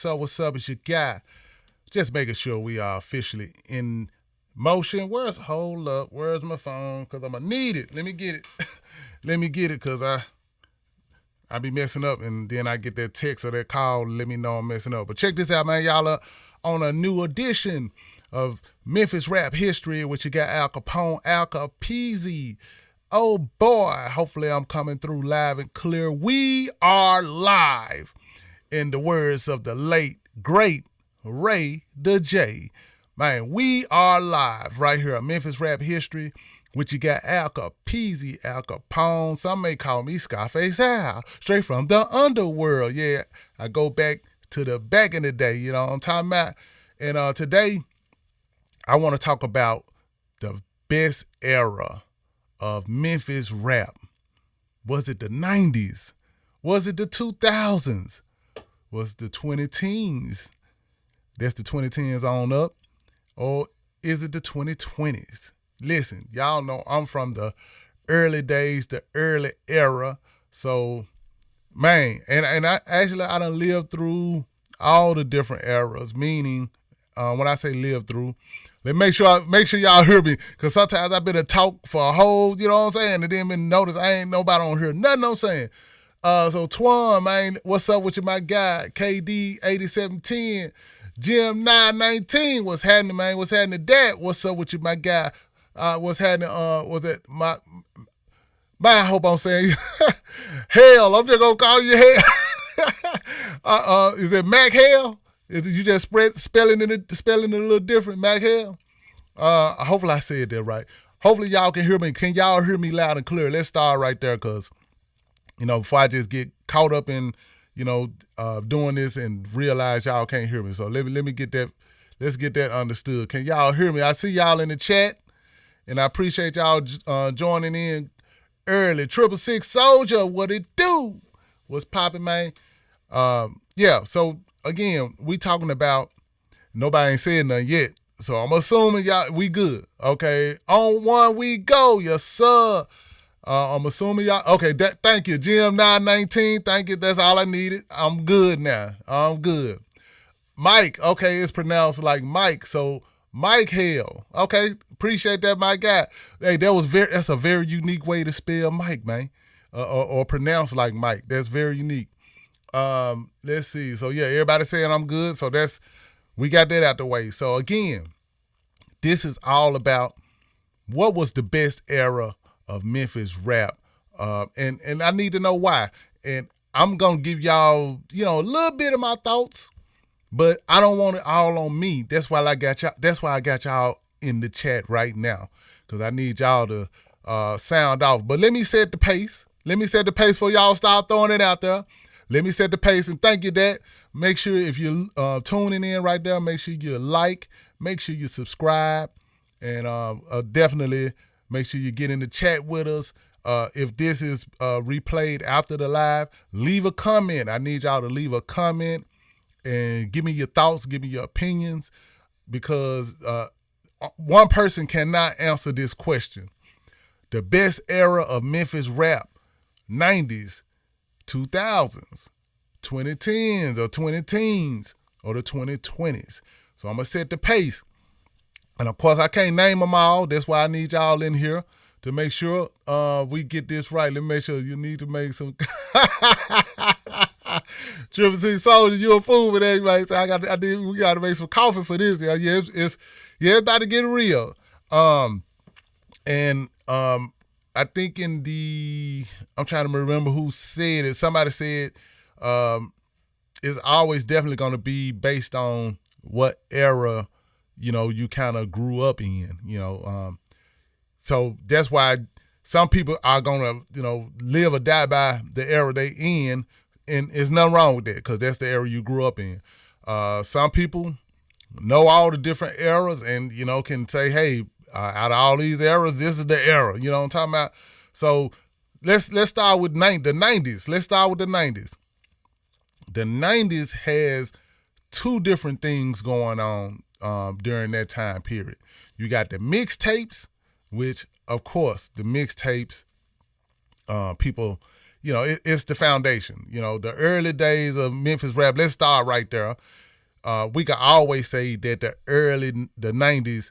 What's up? What's up? It's your guy. Just making sure we are officially in motion. Hold up? Where's my phone? Because I'm going to need it. Let me get it. Let me get it because I be messing up and then I get that text or that call to let me know I'm messing up. But check this out, man. Y'all are on a new edition of Memphis rap history, which you got Al Kapone, Al Capizzi. Oh boy, hopefully I'm coming through live and clear. We are live, in the words of the late, great Ray the J. Man, we are live right here at Memphis rap history, which you got Al Capizzi, Al Kapone. Some may call me Scarface Al, straight from the underworld. Yeah, I go back to the back in the day, you know what I'm talking about? And today, I want to talk about the best era of Memphis rap. Was it the 90s? Was it the 2000s? Was it the 2010s? That's the 2010s on up. Or is it the 2020s? Listen, y'all know I'm from the early days, the early era. So, man, and I done lived through all the different eras, meaning when I say live through, make sure y'all hear me, because sometimes I've been a talk for a whole, you know what I'm saying, and then been noticed I ain't nobody on here, nothing I'm saying. So Twan, man, what's up with you, my guy? KD 8710, Jim 919, what's happening, man? What's happening, Dad? What's up with you, my guy? What's happening? Was it my? I hope I'm saying Hell. I'm just gonna call you Hell. Is it Mac Hell? Is it you just spelling it a little different, Mac Hell? Hopefully I said that right. Hopefully y'all can hear me. Can y'all hear me loud and clear? Let's start right there, cause before I just get caught up in doing this and realize y'all can't hear me. So let me get that. Let's get that understood. Can y'all hear me? I see y'all in the chat, and I appreciate y'all joining in early. 666 Soldier, what it do? What's popping, man? Yeah. So again, we talking about nobody ain't said nothing yet. So I'm assuming y'all we good. Okay. On one we go, yes sir. I'm assuming y'all okay. Thank you, Jim 919. Thank you. That's all I needed. I'm good now. I'm good. Mike, okay, it's pronounced like Mike, so Mike Hell. Okay, appreciate that, my guy. Hey, that's a very unique way to spell Mike, man, or pronounce like Mike. That's very unique. Let's see. So yeah, everybody saying I'm good. So we got that out the way. So again, this is all about what was the best era of Memphis rap, and I need to know why. And I'm gonna give y'all, a little bit of my thoughts, but I don't want it all on me. That's why I got y'all. That's why I got y'all in the chat right now, because I need y'all to sound off. But let me set the pace. Let me set the pace before y'all start throwing it out there. Let me set the pace, and thank you, Dad. Make sure if you're tuning in right there, make sure you like, make sure you subscribe, and definitely make sure you get in the chat with us. If this is replayed after the live, leave a comment. I need y'all to leave a comment and give me your thoughts, give me your opinions, because one person cannot answer this question. The best era of Memphis rap, 90s, 2000s, 2010s or 2010s or the 2020s. So I'm going to set the pace. And of course, I can't name them all. That's why I need y'all in here to make sure we get this right. Let me make sure you need to make some. 666 Soldier, you a fool with that, right? So we got to make some coffee for this. Yeah, it's about to get real. I think I'm trying to remember who said it. Somebody said it's always definitely going to be based on what era, you kind of grew up in, so that's why some people are going to, live or die by the era they in, and there's nothing wrong with that, because that's the era you grew up in. Some people know all the different eras and, can say, hey, out of all these eras, this is the era, you know what I'm talking about? So let's start with the 90s. Let's start with the 90s. The 90s has two different things going on during that time period. You got the mixtapes, which, of course, the mixtapes, people, it's the foundation. The early days of Memphis rap. Let's start right there. We can always say that the early 90s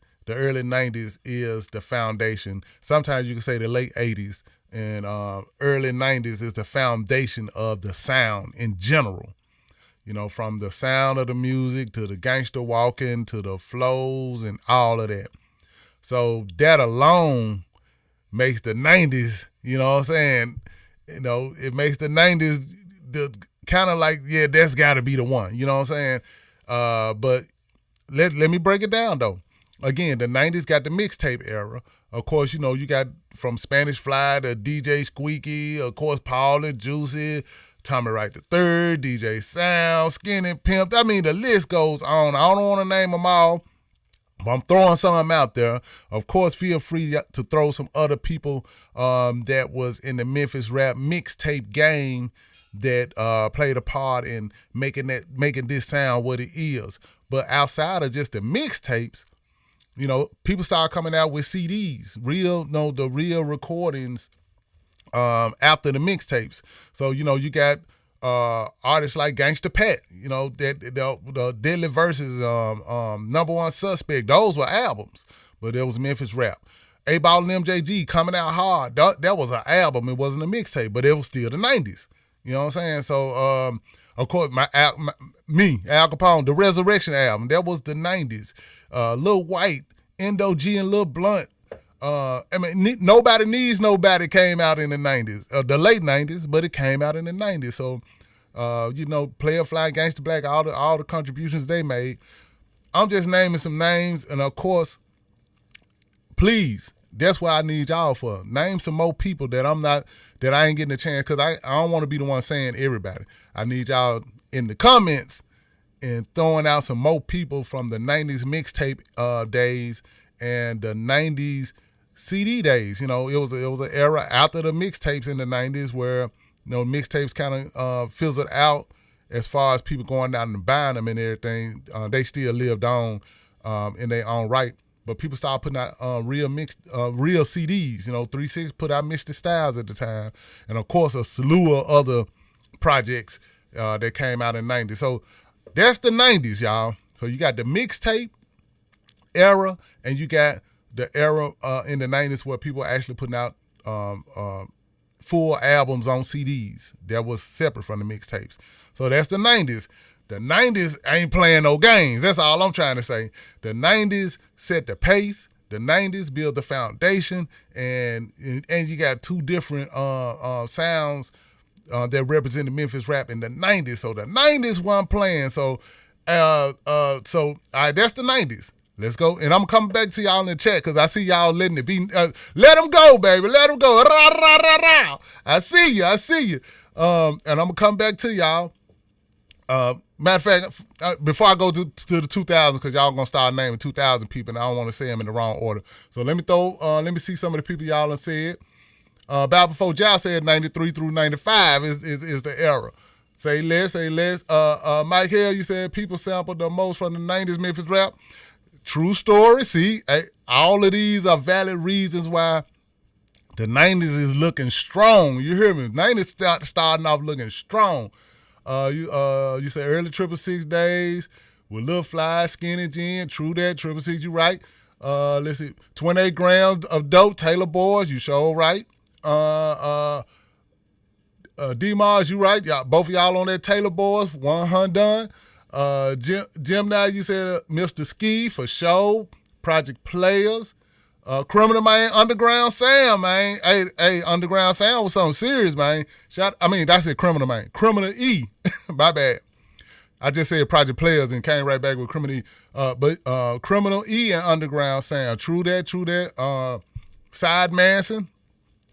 is the foundation. Sometimes you can say the late 80s and early 90s is the foundation of the sound in general. From the sound of the music to the gangster walking to the flows and all of that. So that alone makes the 90s, you know what I'm saying? It makes the 90s the kind of like, yeah, that's got to be the one, you know what I'm saying? But let me break it down, though. Again, the 90s got the mixtape era. Of course, you got from Spanish Fly to DJ Squeaky, of course, Paul and Juicy, Tommy Wright the Third, DJ Sound, Skinny Pimp. I mean, the list goes on. I don't want to name them all, but I'm throwing some out there. Of course, feel free to throw some other people that was in the Memphis rap mixtape game that played a part in making this sound what it is. But outside of just the mixtapes, people start coming out with CDs, the real recordings after the mixtapes. So, you got artists like Gangsta Pat, that the Deadly Verses, Number One Suspect, those were albums, but it was Memphis rap. A-Ball and MJG coming out hard, that was an album, it wasn't a mixtape, but it was still the 90s. You know what I'm saying? So, of course, Al Kapone, the Resurrection album, that was the 90s. Lil White, Endo G, and Lil Blunt. Nobody Needs Nobody came out in the 90s, the late 90s, but it came out in the 90s. So, Player Fly, Gangsta Black, all the contributions they made. I'm just naming some names, and of course, please, that's what I need y'all for. Name some more people that I ain't getting a chance, because I don't want to be the one saying everybody. I need y'all in the comments and throwing out some more people from the 90s mixtape days and the 90s CD days. It was an era after the mixtapes in the 90s where mixtapes kind of fizzled out as far as people going out and buying them and everything. They still lived on in their own right. But people started putting out real CDs. 3-6 put out Mr. Styles at the time. And, of course, a slew of other projects that came out in the 90s. So that's the 90s, y'all. So you got the mixtape era, and you got the era in the 90s where people were actually putting out full albums on CDs. That was separate from the mixtapes. So that's the 90s. The 90s ain't playing no games. That's all I'm trying to say. The 90s set the pace. The 90s built the foundation. And you got two different sounds that represent the Memphis rap in the 90s. So the 90s wasn't playing. So all right, that's the 90s. Let's go. And I'm coming back to y'all in the chat because I see y'all letting it be. Let them go, baby. Let them go. Rah, rah, rah, rah. I see you. And I'm going to come back to y'all. Matter of fact, before I go to the 2000s, because y'all going to start naming 2000 people, and I don't want to say them in the wrong order. So let me see some of the people y'all done said. About before y'all said 93 through 95 is the era. Say less. Mike Hill, you said people sampled the most from the 90s Memphis rap. True story. See, all of these are valid reasons why the 90s is looking strong. You hear me? 90s starting off looking strong. You say early 666 days with Lil Fly, Skinny Gin. True that. 666, you right. Let's see. 28 grams of dope, Taylor Boys. You sure right. D-Mars, you right. Both of y'all on that Taylor Boys. 100 done. Jim, now you said Mr. Ski for sure. Project Players. Criminal, man. Underground Sam, man. Hey, Underground Sam was something serious, man. That's it, Criminal, man. Criminal E. My bad. I just said Project Players and came right back with Criminal E. But Criminal E and Underground Sam. True that. Side Manson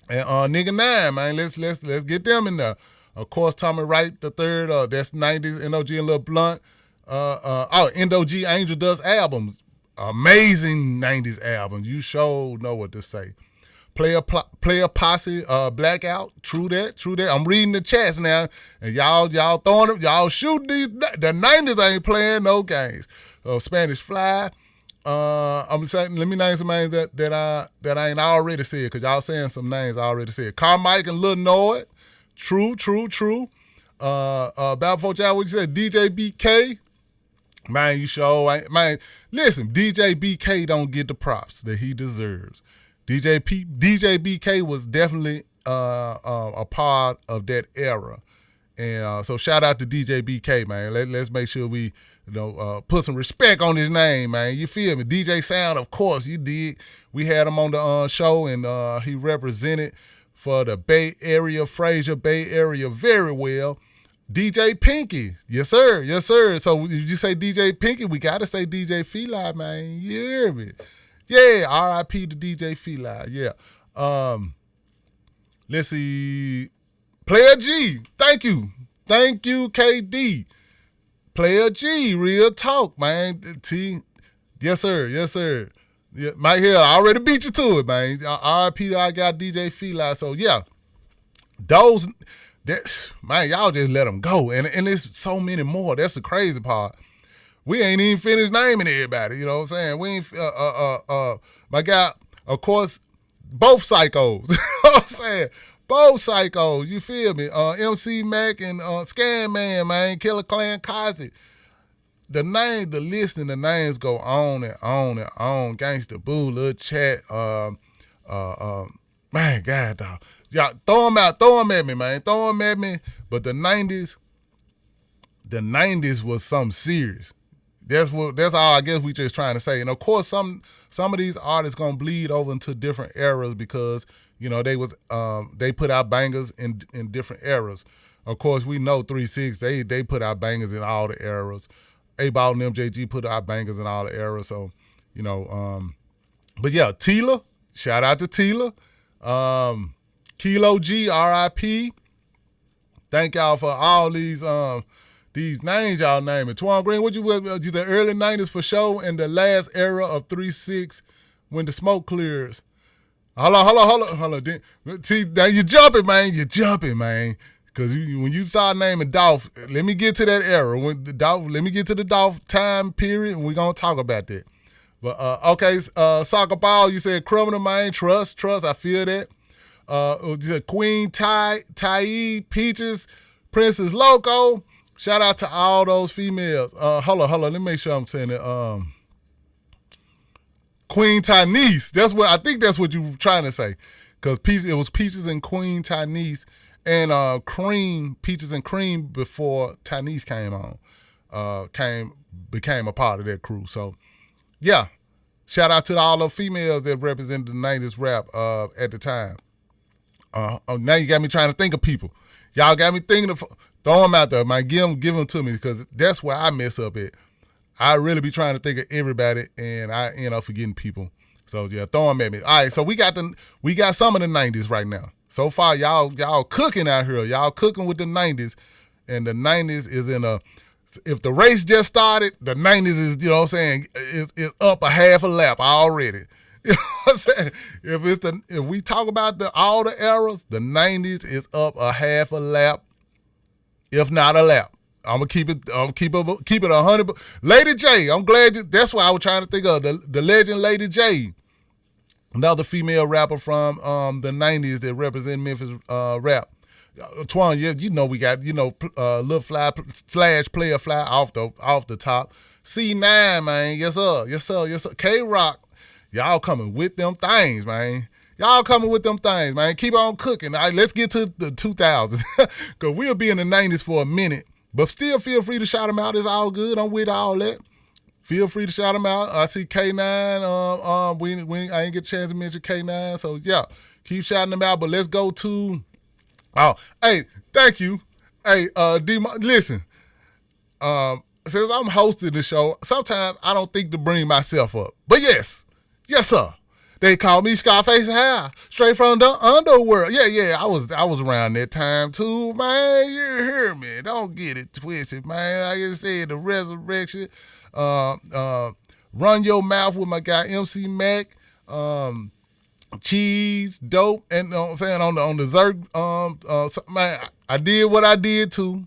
and Nigga 9, man. Let's get them in there. Of course, Tommy Wright the Third. That's 90s. NOG and Lil Blunt. NOG Angel Dust albums. Amazing 90s albums. You sure know what to say. Player Posse, Blackout. True that. I'm reading the chats now, and y'all throwing them. Y'all shooting these. The 90s ain't playing no games. Spanish Fly. I'm saying, let me name some names that I ain't already said, because y'all saying some names I already said. Carmike and Lil Noid. True. About 4 y'all, what you said? DJ BK. Man, you sure ain't. Man, listen, DJ BK don't get the props that he deserves. DJ BK was definitely a part of that era. And so shout out to DJ BK, man. Let's make sure we put some respect on his name, man. You feel me? DJ Sound, of course, you did. We had him on the show, and he represented for the Bay Area, Fraser Bay Area very well. DJ Pinky, yes sir. So if you say DJ Pinky, we gotta say DJ Feli, man. You hear me? Yeah, R.I.P. to DJ Feli. Yeah. Let's see. Player G, thank you, KD. Player G, real talk, man. T, yes sir. Yeah, Mike Hill, I already beat you to it, man. R.I.P. I got DJ Feli. So yeah, those. Man, y'all just let them go. And there's so many more. That's the crazy part. We ain't even finished naming everybody. You know what I'm saying? We ain't, my guy, of course, both psychos. You know what I'm saying? Both psychos. You feel me? MC Mac and Scan man, Killer Clan Kazi. The list and the names go on and on and on. Gangsta Boo, Lil Chat, man, God, dog. Y'all throw them at me, man. Throw them at me. But the 90s was something serious. That's all I guess we just trying to say. And of course, some of these artists gonna bleed over into different eras because they put out bangers in different eras. Of course, we know 3-6 they put out bangers in all the eras. A-Ball and MJG put out bangers in all the eras. So but yeah, Tila. Shout out to Tila. Kilo G, R.I.P. Thank y'all for all these names y'all naming. Twan Green, what you the early 90s for sure, and the last era of 3-6 when the smoke clears. Hold on. See, now you're jumping, man. Because when you start naming Dolph, let me get to that era. Let me get to the Dolph time period, and we're going to talk about that. But, okay, Soccer Ball, you said criminal, man. Trust, I feel that. Queen Tai, Peaches, Princess Loco. Shout out to all those females. Hold on. Let me make sure I'm saying it. Queen Tynese. I think that's what you were trying to say. Because it was Peaches and Queen Tynese and Cream, Peaches and Cream before Tynese came on. Became a part of that crew. So, yeah. Shout out to all the females that represented the 90s rap at the time. Now you got me trying to think of people. Y'all got me thinking of, throw them out there, man. Give them to me because that's where I mess up at. I really be trying to think of everybody and I end up forgetting people. So yeah, throw them at me. All right, so we got some of the 90s right now. So far, y'all cooking out here. Y'all cooking with the 90s, and the 90s is in a. If the race just started, the 90s is, you know what I'm saying, is up a half a lap already. You know what I'm saying? If we talk about all the eras, the 90s is up a half a lap, if not a lap. I'm gonna keep it 100. Lady J, I'm glad that's why I was trying to think of the legend Lady J, another female rapper from the 90s that represent Memphis rap. Twan, we got Lil Fly / Player Fly off the top. C9, man, yes sir. K-Rock, y'all coming with them things, man. Keep on cooking. All right, let's get to the 2000s because we'll be in the 90s for a minute. But still feel free to shout them out. It's all good. I'm with all that. Feel free to shout them out. I see K9. I ain't get a chance to mention K9. So, yeah, keep shouting them out. But let's go to... Oh, hey, thank you. Hey, listen. Since I'm hosting the show, sometimes I don't think to bring myself up. But yes, sir. They call me Scarface High, straight from the underworld. Yeah, I was around that time too, man. You hear me? Don't get it twisted, man. Like I said, the resurrection. Run Your Mouth with my guy MC Mac. Cheese, dope, and you know what I'm saying on the Zerg. Man, I did what I did too.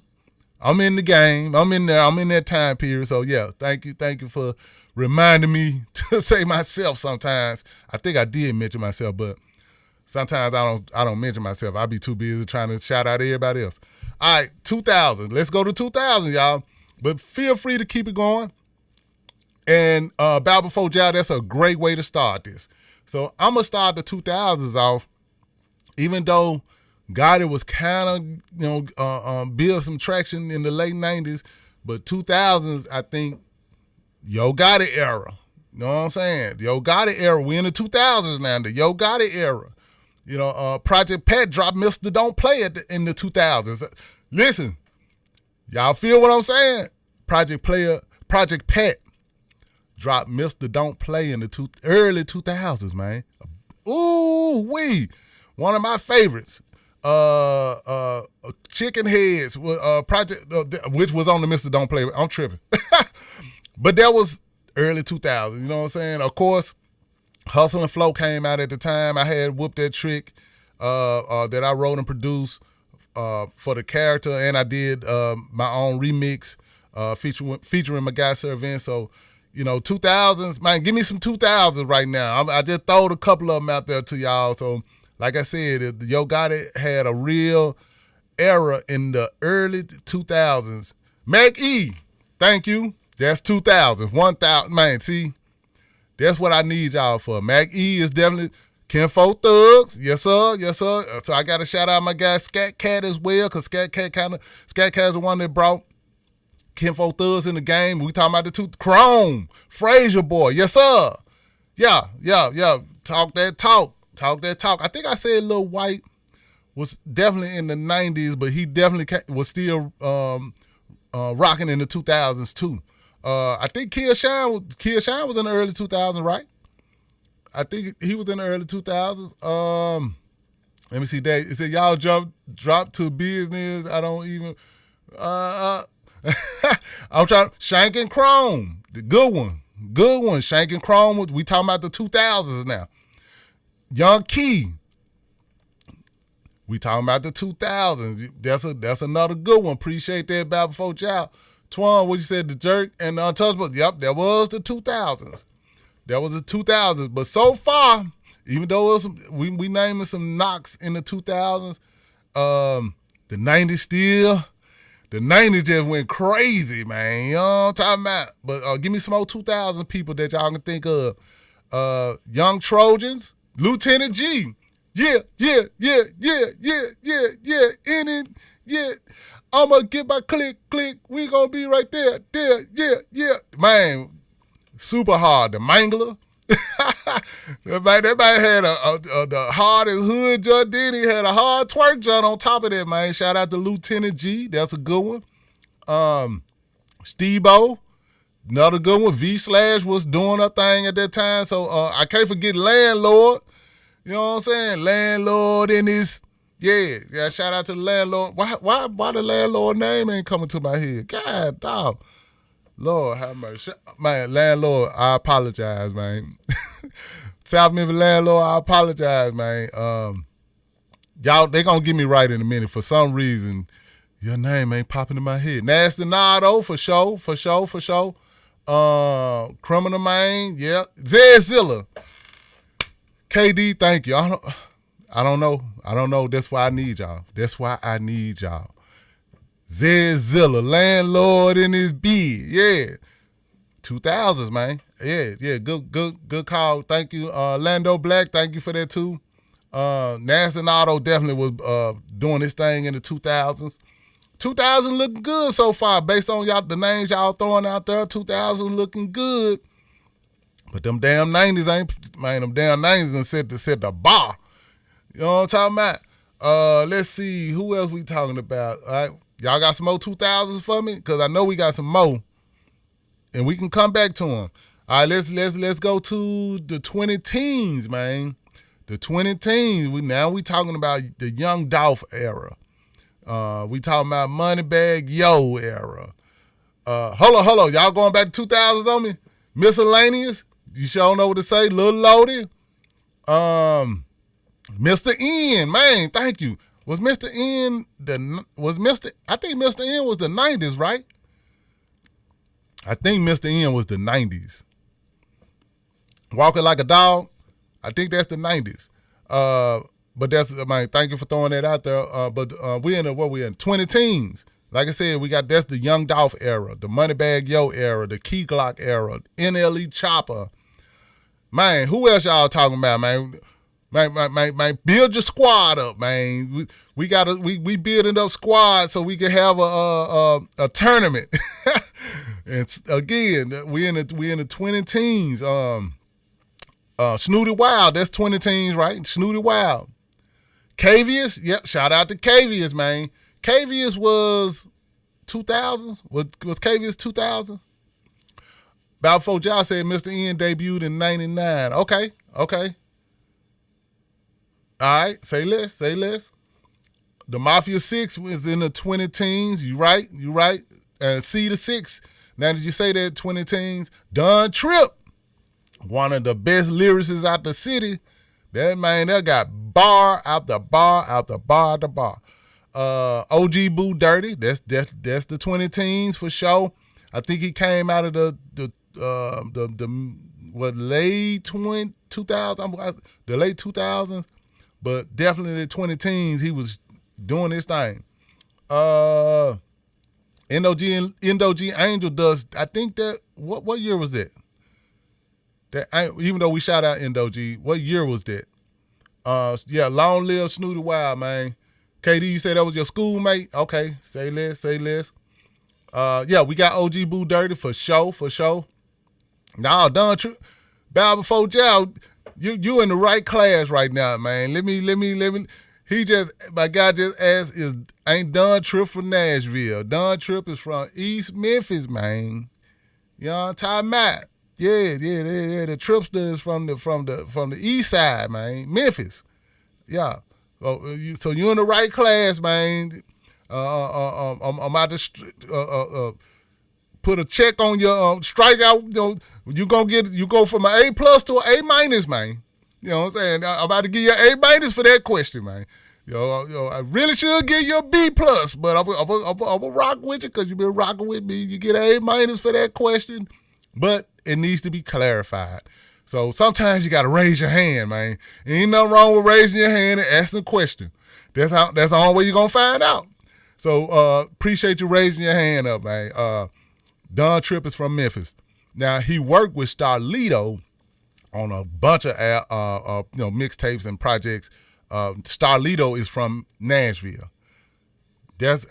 I'm in the game. I'm in there. I'm in that time period. So yeah, thank you for reminding me to say myself sometimes. I think I did mention myself, but Sometimes I don't mention myself. I be too busy trying to shout out everybody else. All right, 2000. Let's go to 2000, y'all. But feel free to keep it going. And Bow Before Jow, that's a great way to start this. So I'm gonna start the 2000s off, even though Gotti was kind of build some traction in the late 90s, but 2000s I think Yo Gotti era. You know what I'm saying? The Yo Gotti era. We in the 2000s now. The Yo Gotti era. You know, Project Pat dropped Mr. Don't Play It in the 2000s. Listen, y'all feel what I'm saying? Project Pat dropped Mr. Don't Play in the early 2000s, man. Ooh wee, one of my favorites. Chicken Heads, which was on the Mr. Don't Play. I'm tripping, but that was early 2000s. You know what I'm saying? Of course, Hustle and Flow came out at the time. I had Whoop That Trick that I wrote and produced for the character, and I did my own remix featuring my guy Sir Vince. So, you know, 2000s, man, give me some 2000s right now. I just throwed a couple of them out there to y'all. So, like I said, Yo Gotti had a real era in the early 2000s. Mac E, thank you. That's 2000s. 1000, man, see? That's what I need y'all for. Mac E is definitely Kinfolk Thugs. Yes, sir. Yes, sir. So I got to shout out my guy Scat Cat as well, because Scat Cat is the one that brought Kinfolk Thugs in the game. We talking about the two. Chrome. Frazier Boy. Yes, sir. Yeah. Talk that talk. I think I said Lil White was definitely in the 90s, but he definitely was still rocking in the 2000s too. I think Kill Shine was in the early 2000s, right? I think he was in the early 2000s. Let me see that. It said y'all drop to business. I don't even. I'm trying. Shank and Chrome, the good one. Shank and Chrome. We talking about the 2000s now. Young Key. We talking about the 2000s. That's another good one. Appreciate that. Bow Before Jow. Twan, what you said, The Jerk and the Untouchable. Yep, that was the 2000s. That was the 2000s. But so far, even though it was we naming some knocks in the 2000s, the 90s just went crazy, man. You know what I'm talking about? But give me some more 2000 people that y'all can think of. Young Trojans, Lieutenant G. Yeah. In it, yeah. I'ma get my click. We gonna be right there. Yeah. Man, super hard. The Mangler. That man had the hardest hood joint. Then he had a hard twerk joint on top of that, man. Shout out to Lieutenant G. That's a good one. Steve-O, another good one. V/Slash was doing her thing at that time. So I can't forget Landlord. You know what I'm saying? Landlord in his, yeah. Shout out to the Landlord. Why the Landlord name ain't coming to my head? God, dog. Lord have mercy. Man, Landlord, I apologize, man. South Memphis Landlord, I apologize, man. Y'all, they gonna get me right in a minute. For some reason, your name ain't popping in my head. Nasty Nardo, for sure. Criminal Man, yeah. Zed Zilla. KD, thank you. I don't know. That's why I need y'all. Zed Zilla, Landlord in his bed. Yeah. 2000s, man. Yeah. Good call. Thank you. Lando Black, thank you for that too. Nasty Nardo definitely was doing this thing in the 2000s. 2000 looking good so far based on y'all the names y'all throwing out there. 2000 looking good. But them damn 90s ain't, man, them damn 90s done set the bar. You know what I'm talking about? Let's see, who else we talking about? All right, y'all got some more 2000s for me? Because I know we got some more. And we can come back to them. All right, let's go to the 20 teens, man. The 20 teens. We talking about the Young Dolph era. We talking about Moneybag Yo era. Hold on. Y'all going back to 2000s on me? Miscellaneous. You sure know what to say. Lil Loaded. Mr. N, man, thank you. Was Mr. N I think Mr. N was the 90s, right? I think Mr. N was the 90s. Walking Like a Dog, I think that's the 90s. But that's, man, thank you for throwing that out there. But we in what we in 20 teens. Like I said, that's the Young Dolph era, the Moneybag Yo era, the Key Glock era, NLE Chopper. Man, who else y'all talking about, man? Man, build your squad up, man. We building up squads so we can have a tournament. And again, we in the 20 teens. Snooty Wild, that's 20 teens, right? Snooty Wild. Cavius, yep, shout out to Cavius, man. Cavius was 2000s. Was Cavius 2000s? About before y'all said Mr. N debuted in 99. Okay. All right, say less. The Mafia 6 was in the 20 teens. You right. C to 6. Now that you say that, 20 teens. Don Tripp, one of the best lyricists out the city. That man, that got bar after bar after bar after bar. OG Boo Dirty, that's the 20 teens for sure. I think he came out of the late 2000s, the late 2000s, but definitely the 20 teens he was doing this thing. Endo-G Angel does, I think that, what year was that? Even though we shout out Endo-G, what year was that? Yeah, long live Snooty Wild, man. KD, you said that was your schoolmate? Okay, say less. Yeah, we got OG Boo Dirty for sure. Nah, Don Tripp, bow before jail. You in the right class right now, man. Let me. My guy just asked, ain't Don Tripp from Nashville? Don Tripp is from East Memphis, man. You know what I'm talking about? Yeah. The Trippster is from the east side, man. Memphis. Yeah. So you in the right class, man. I'm about to put a check on your strikeout. You go from an A+ to an A-, man. You know what I'm saying? I'm about to give you an A- for that question, man. I really should give you a B+, but I'm gonna rock with you because you've been rocking with me. You get an A- for that question, but it needs to be clarified. So sometimes you gotta raise your hand, man. Ain't nothing wrong with raising your hand and asking a question. That's the only way you're gonna find out. So appreciate you raising your hand up, man. Don Tripp is from Memphis. Now he worked with Starlito on a bunch of mixtapes and projects. Starlito is from Nashville. That's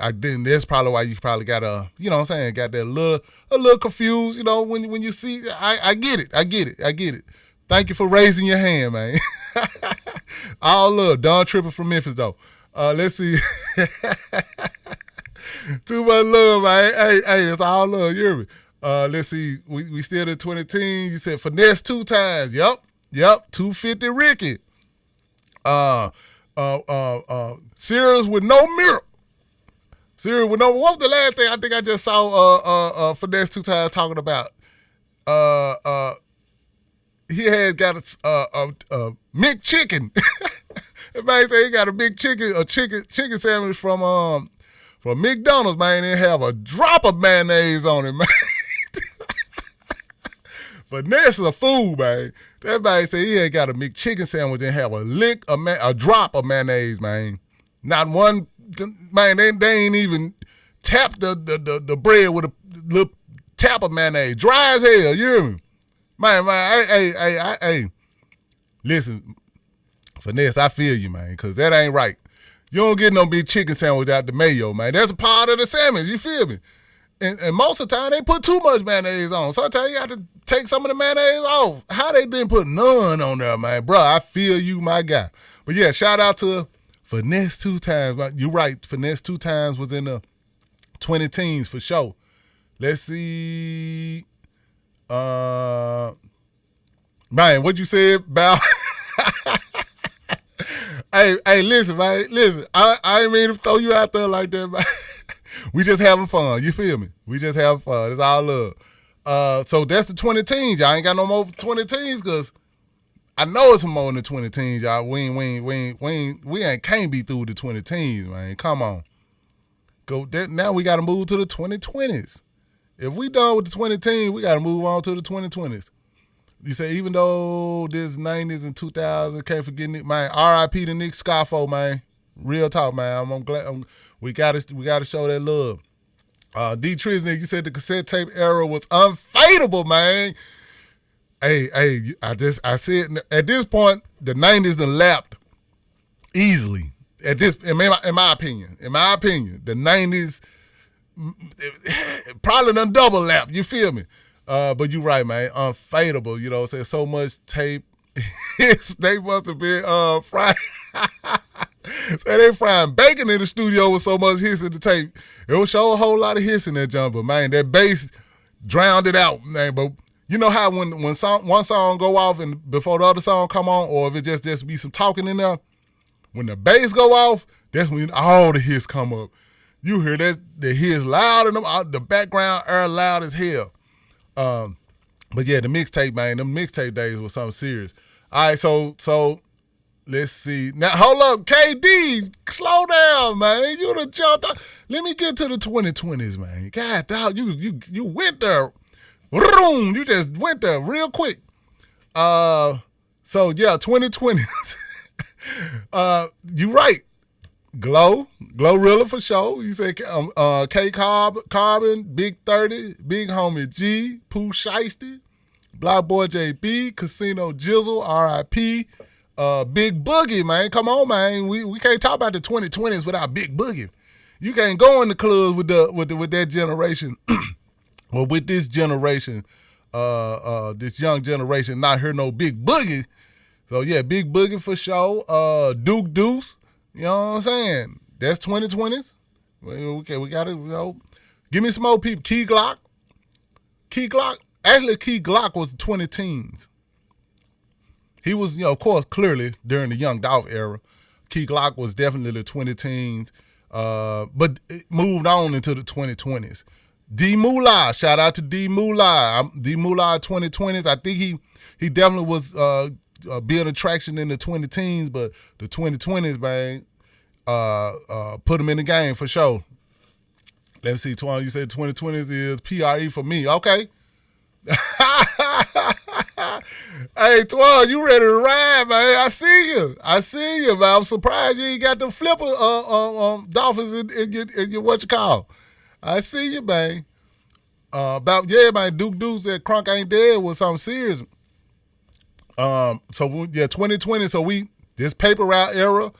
probably why you probably got got that a little confused, when you see. I get it. Thank you for raising your hand, man. All love. Don Tripp from Memphis though. Let's see. Too much love, man. Hey, it's all love. You hear me? Let's see. We still in 20 teens. You said finesse 2 times. Yep. 250 Ricky. Serious with no mirror. Serious with no. What was the last thing I think I just saw? Finesse 2 times talking about. He had got a McChicken. Everybody say he got a big chicken sandwich from McDonald's, man. And have a drop of mayonnaise on it, man. But Ness is a fool, man. Everybody say he had got a McChicken sandwich and have a drop of mayonnaise, man. Not one, man. They ain't even tapped the bread with a little tap of mayonnaise. Dry as hell, you hear me? Man, hey, listen, Finesse, I feel you, man, because that ain't right. You don't get no big chicken sandwich out the mayo, man. That's a part of the sandwich, you feel me? And most of the time, they put too much mayonnaise on. Sometimes you have to take some of the mayonnaise off. How they didn't put none on there, man? Bro, I feel you, my guy. But yeah, shout out to Finesse 2 times. You're right, Finesse 2 times was in the 20 teens for sure. Let's see. Man, what you said about? hey, listen, man. Listen, I ain't mean to throw you out there like that, man. We just having fun. You feel me? We just having fun. It's all love. So that's the 20 teens. Y'all ain't got no more 20 teens because I know it's more than the 20 teens, y'all. We can't be through the 20 teens, man. Come on. Now we got to move to the 2020s. If we done with the 20 teens, we got to move on to the 2020s. You say even though this 90s and 2000s, can't forget Nick, man. R.I.P. to Nick Scarfo, man. Real talk, man. I'm glad we gotta show that love. D Trisnick, you said the cassette tape era was unfadable, man. Hey, I said at this point the 90s done lapped easily. At this, in my opinion, the 90s probably done double lap. You feel me? But you right, man. Unfadable. You know what I'm saying? So much tape. They must have been frying. So they frying bacon in the studio with so much hiss in the tape. It will show a whole lot of hiss in that jump, but man, that bass drowned it out, man. But you know how when one song go off and before the other song come on, or if it just be some talking in there, when the bass go off, that's when all the hiss come up. You hear that the hiss loud and the background air loud as hell. But yeah, the mixtape, man, the mixtape days was something serious. All right, so let's see. Now, hold up, KD, slow down, man. You done jumped out. Let me get to the 2020s, man. God, dog, you went there. Vroom, you just went there real quick. So yeah, 2020s. You right. Glorilla for sure. You say K Carbon, Big 30, Big Homie G, Pooh Shiesty, Black Boy JB, Casino Jizzle, R.I.P. Big Boogie, man. Come on, man. We can't talk about the 2020s without Big Boogie. You can't go in the clubs with that generation. Well, with this generation, this young generation, not hear no Big Boogie. So yeah, Big Boogie for sure. Duke Deuce. You know what I'm saying? That's 2020s. Okay, we got to, give me some more people. Key Glock. Actually, Key Glock was 20 teens. He was, of course, clearly during the Young Dolph era. Key Glock was definitely the 20 teens, but it moved on into the 2020s. D Moolah, shout out to D Moolah. D Moolah 2020s. I think he definitely was building traction in the 20 teens, but the 2020s, man, put him in the game for sure. Let me see, Twan, you said 2020s is PRE for me. Okay. Hey, Twan, you ready to ride, man? I see you, man. I'm surprised you ain't got the flipper Dolphins in your what you call. I see you, man. Man, Duke Deuce that Crunk ain't dead was something serious. So 2020. So this paper route era,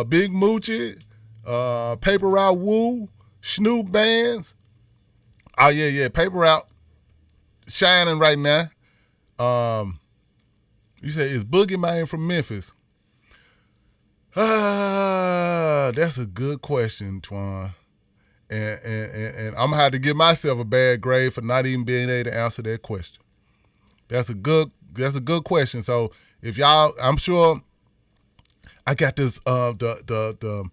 Big Moochie, paper route Woo, Snoop bands. Oh yeah, paper route shining right now. You say is Boogie Man from Memphis? That's a good question, Twan. And I'm gonna have to give myself a bad grade for not even being able to answer that question. That's a good question. So if y'all, I'm sure I got this the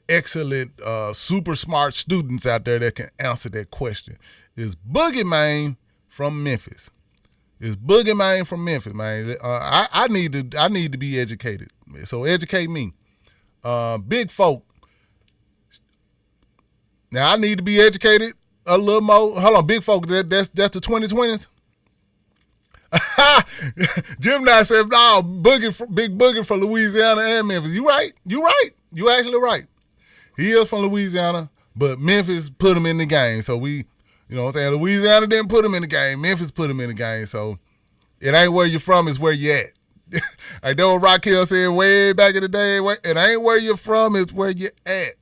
excellent super smart students out there that can answer that question. Is Boogie Man from Memphis? Is Boogie Man from Memphis, man? I need to be educated. So educate me. Big folk. Now I need to be educated a little more. Hold on, big folk. That's the 2020s. Jim Nye said, "No, Big Boogie from Louisiana and Memphis." You right. You actually right. He is from Louisiana, but Memphis put him in the game. So we, you know what I'm saying? Louisiana didn't put him in the game. Memphis put him in the game. So it ain't where you're from, it's where you at. I know what Raquel said way back in the day. It ain't where you're from, it's where you at.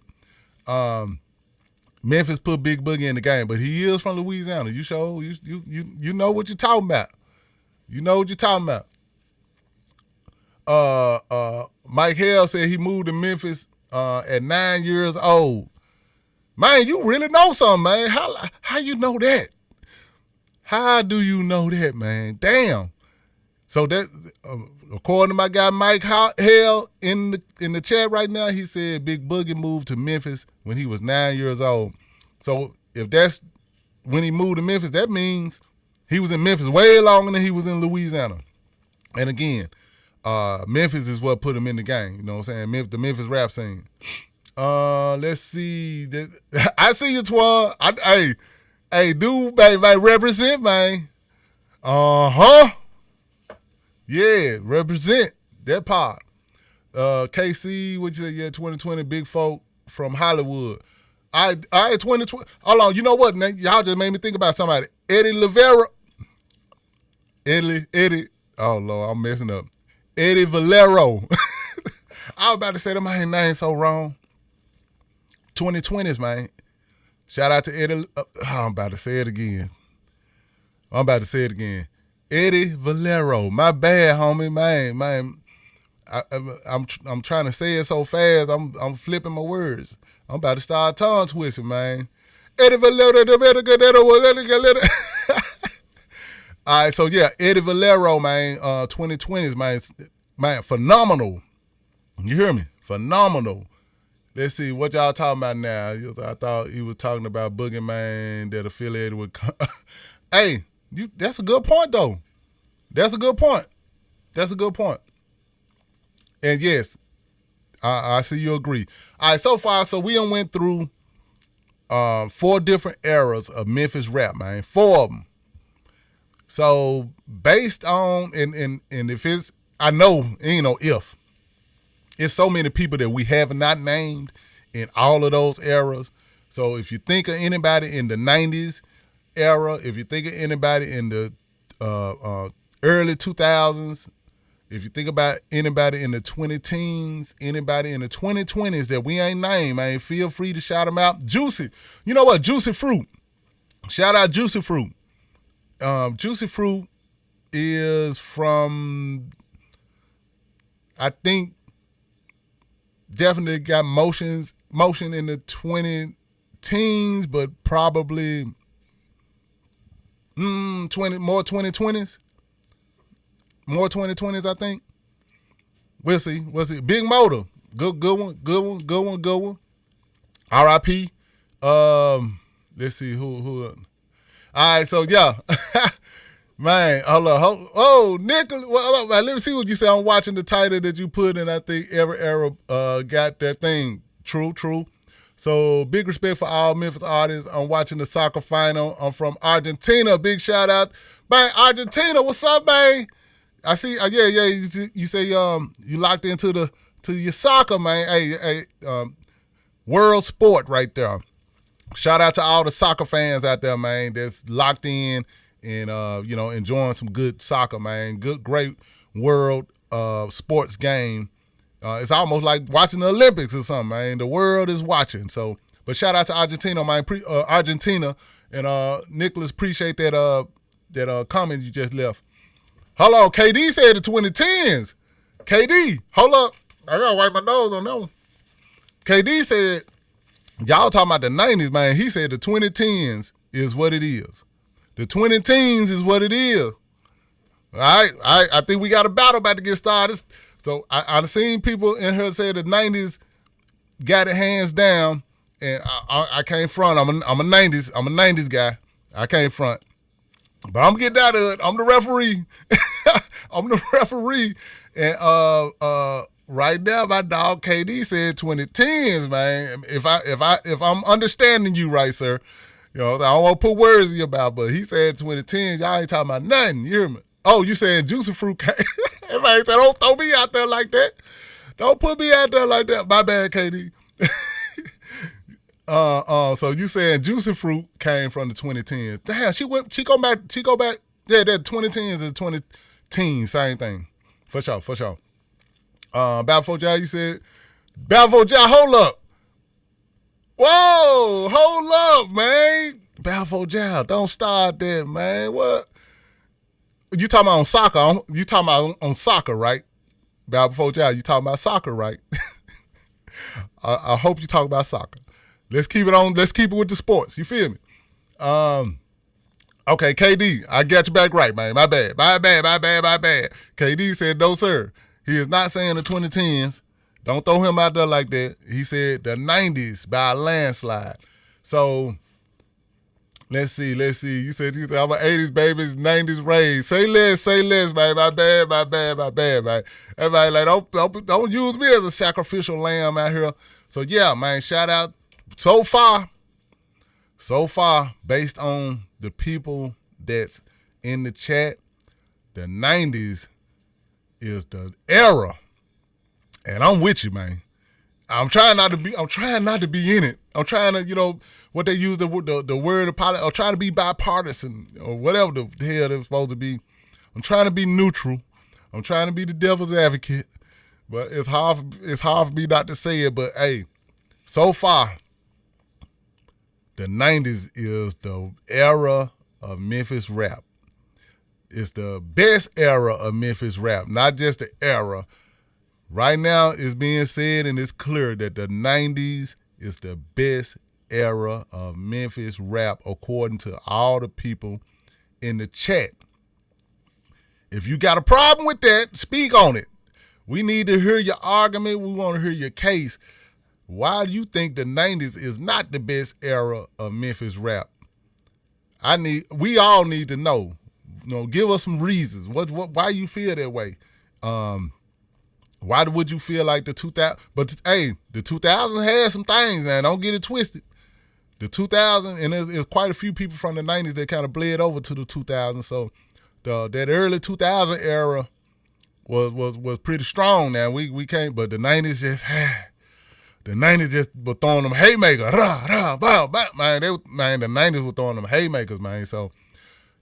Memphis put Big Boogie in the game, but he is from Louisiana. You know what you're talking about. You know what you're talking about. Mike Hale said he moved to Memphis at 9 years old. Man, you really know something, man. How you know that? How do you know that, man? Damn. So that, according to my guy Mike Hale in the chat right now, he said Big Boogie moved to Memphis when he was 9 years old. So if that's when he moved to Memphis, that means he was in Memphis way longer than he was in Louisiana. And again, Memphis is what put him in the game. You know what I'm saying? The Memphis rap scene. Let's see. I see you, Twan. Hey, dude, baby, represent, man. Uh-huh. Yeah, represent that part. KC, what you say? Yeah, 2020 big folk from Hollywood. I 2020. Hold on, you know what? Y'all just made me think about somebody. Eddie Rivera. Eddie. Oh Lord, I'm messing up. Eddie Valero. I was about to say that my name so wrong. 2020s, man. Shout out to Eddie. I'm about to say it again. Eddie Valero. My bad, homie, man. I'm trying to say it so fast. I'm flipping my words. I'm about to start tongue twisting, man. Eddie Valero. All right, so yeah, Eddie Valero, man. 2020s, man, phenomenal. You hear me? Phenomenal. Let's see what y'all talking about now. I thought he was talking about Boogeyman that affiliated with. Hey, that's a good point though. That's a good point. And yes, I see you agree. All right, so far, so we done went through 4 different eras of Memphis rap, man. 4 of them. So based on and if it's, I know, if it's so many people that we have not named in all of those eras. So if you think of anybody in the 90s era, if you think of anybody in the early 2000s, if you think about anybody in the 20-teens, anybody in the 2020s that we ain't named, man, feel free to shout them out. Juicy. You know what? Juicy Fruit. Shout out Juicy Fruit. Juicy Fruit is from, I think, definitely got motion in the 20-teens, but probably 2020s. More 2020s, I think. We'll see. Big Motor. Good one. R.I.P. Let's see who. All right, so yeah. Man, hold on. Oh, Nicholas. Well, let me see what you say. I'm watching the title that you put in. I think every era got their thing. True. So big respect for all Memphis artists. I'm watching the soccer final. I'm from Argentina. Big shout out. Man, Argentina, what's up, man? I see. Yeah. You say you locked into your soccer, man. Hey, world sport right there. Shout out to all the soccer fans out there, man. That's locked in and enjoying some good soccer, man. Great world sports game. It's almost like watching the Olympics or something, man. The world is watching. So, but shout out to Argentina, man. Argentina and Nicholas, appreciate that comment you just left. Hold on, KD said the 2010s. KD, hold up. I gotta wipe my nose on that one. KD said, y'all talking about the 90s, man. He said the 2010s is what it is. The 20-teens is what it is. All right? I think we got a battle about to get started. So I've seen people in here say the 90s got it hands down, and I can't front. I'm a 90s guy. I can't front. But I'm getting out of it. I'm the referee. And right now, my dog KD said 2010s, man. If I'm understanding you right, sir, I don't want to put words in your mouth, but he said 2010s. Y'all ain't talking about nothing. You hear me? Oh, you saying Juicy Fruit? Everybody said, don't throw me out there like that. Don't put me out there like that. My bad, KD. So you saying Juicy Fruit came from the 2010s? Damn, she go back. Yeah, that 2010s and 20-teens, same thing. For sure. Battle for Jal, you said. Battle for Jal, hold up. Whoa, hold up, man. Battle for Jal, don't start that, man. What? You talking about on soccer? You talking about on soccer, right? Battle for Jal, you talking about soccer, right? I hope you talk about soccer. Let's keep it with the sports. You feel me? Okay, KD, I got you back right, man. My bad. KD said, no, sir. He is not saying the 2010s. Don't throw him out there like that. He said the 90s by a landslide. So, let's see. You said I'm an 80s baby, 90s raised. Say less, man. My bad, man. Everybody like, don't use me as a sacrificial lamb out here. So, yeah, man, shout out. So far, based on the people that's in the chat, the 90s is the era, and I'm with you, man. I'm trying not to be. I'm trying not to be in it. I'm trying to, what they use the word of politics. I'm trying to be bipartisan or whatever the hell they're supposed to be. I'm trying to be neutral. I'm trying to be the devil's advocate. But it's hard. It's hard for me not to say it. But hey, so far, the '90s is the era of Memphis rap. It's the best era of Memphis rap, not just the era. Right now, it's being said and it's clear that the '90s is the best era of Memphis rap, according to all the people in the chat. If you got a problem with that, speak on it. We need to hear your argument. We want to hear your case. Why do you think the '90s is not the best era of Memphis rap? We all need to know. Give us some reasons. Why you feel that way? Why would you feel like the 2000? But hey, the 2000s had some things, man. Don't get it twisted. The 2000s, and there's quite a few people from the '90s that kind of bled over to the 2000s. So that early 2000 era was pretty strong. Now we can't, but the '90s just were throwing them haymakers. Man, the '90s were throwing them haymakers, man. So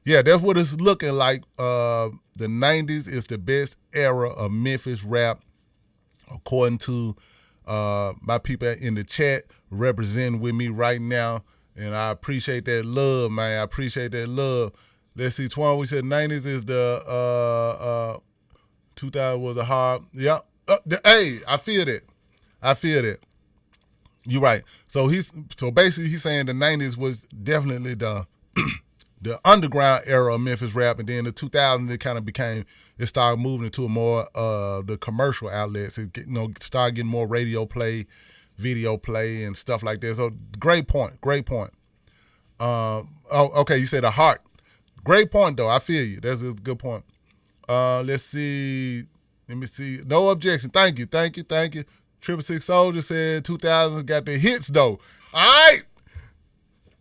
yeah, that's what it's looking like. The '90s is the best era of Memphis rap, according to my people in the chat representing with me right now. And I appreciate that love, man. I appreciate that love. Let's see, Twan, we said '90s is the 2000 was a hard. Yeah. Hey, I feel that. You're right. So basically he's saying the '90s was definitely the underground era of Memphis rap, and then the 2000s it started moving into a more the commercial outlets. It started getting more radio play, video play, and stuff like that. So great point. Okay, you said a heart. Great point though. I feel you. That's a good point. Let's see. Let me see. No objection. Thank you. 666 Soldier said 2000s got the hits though. All right.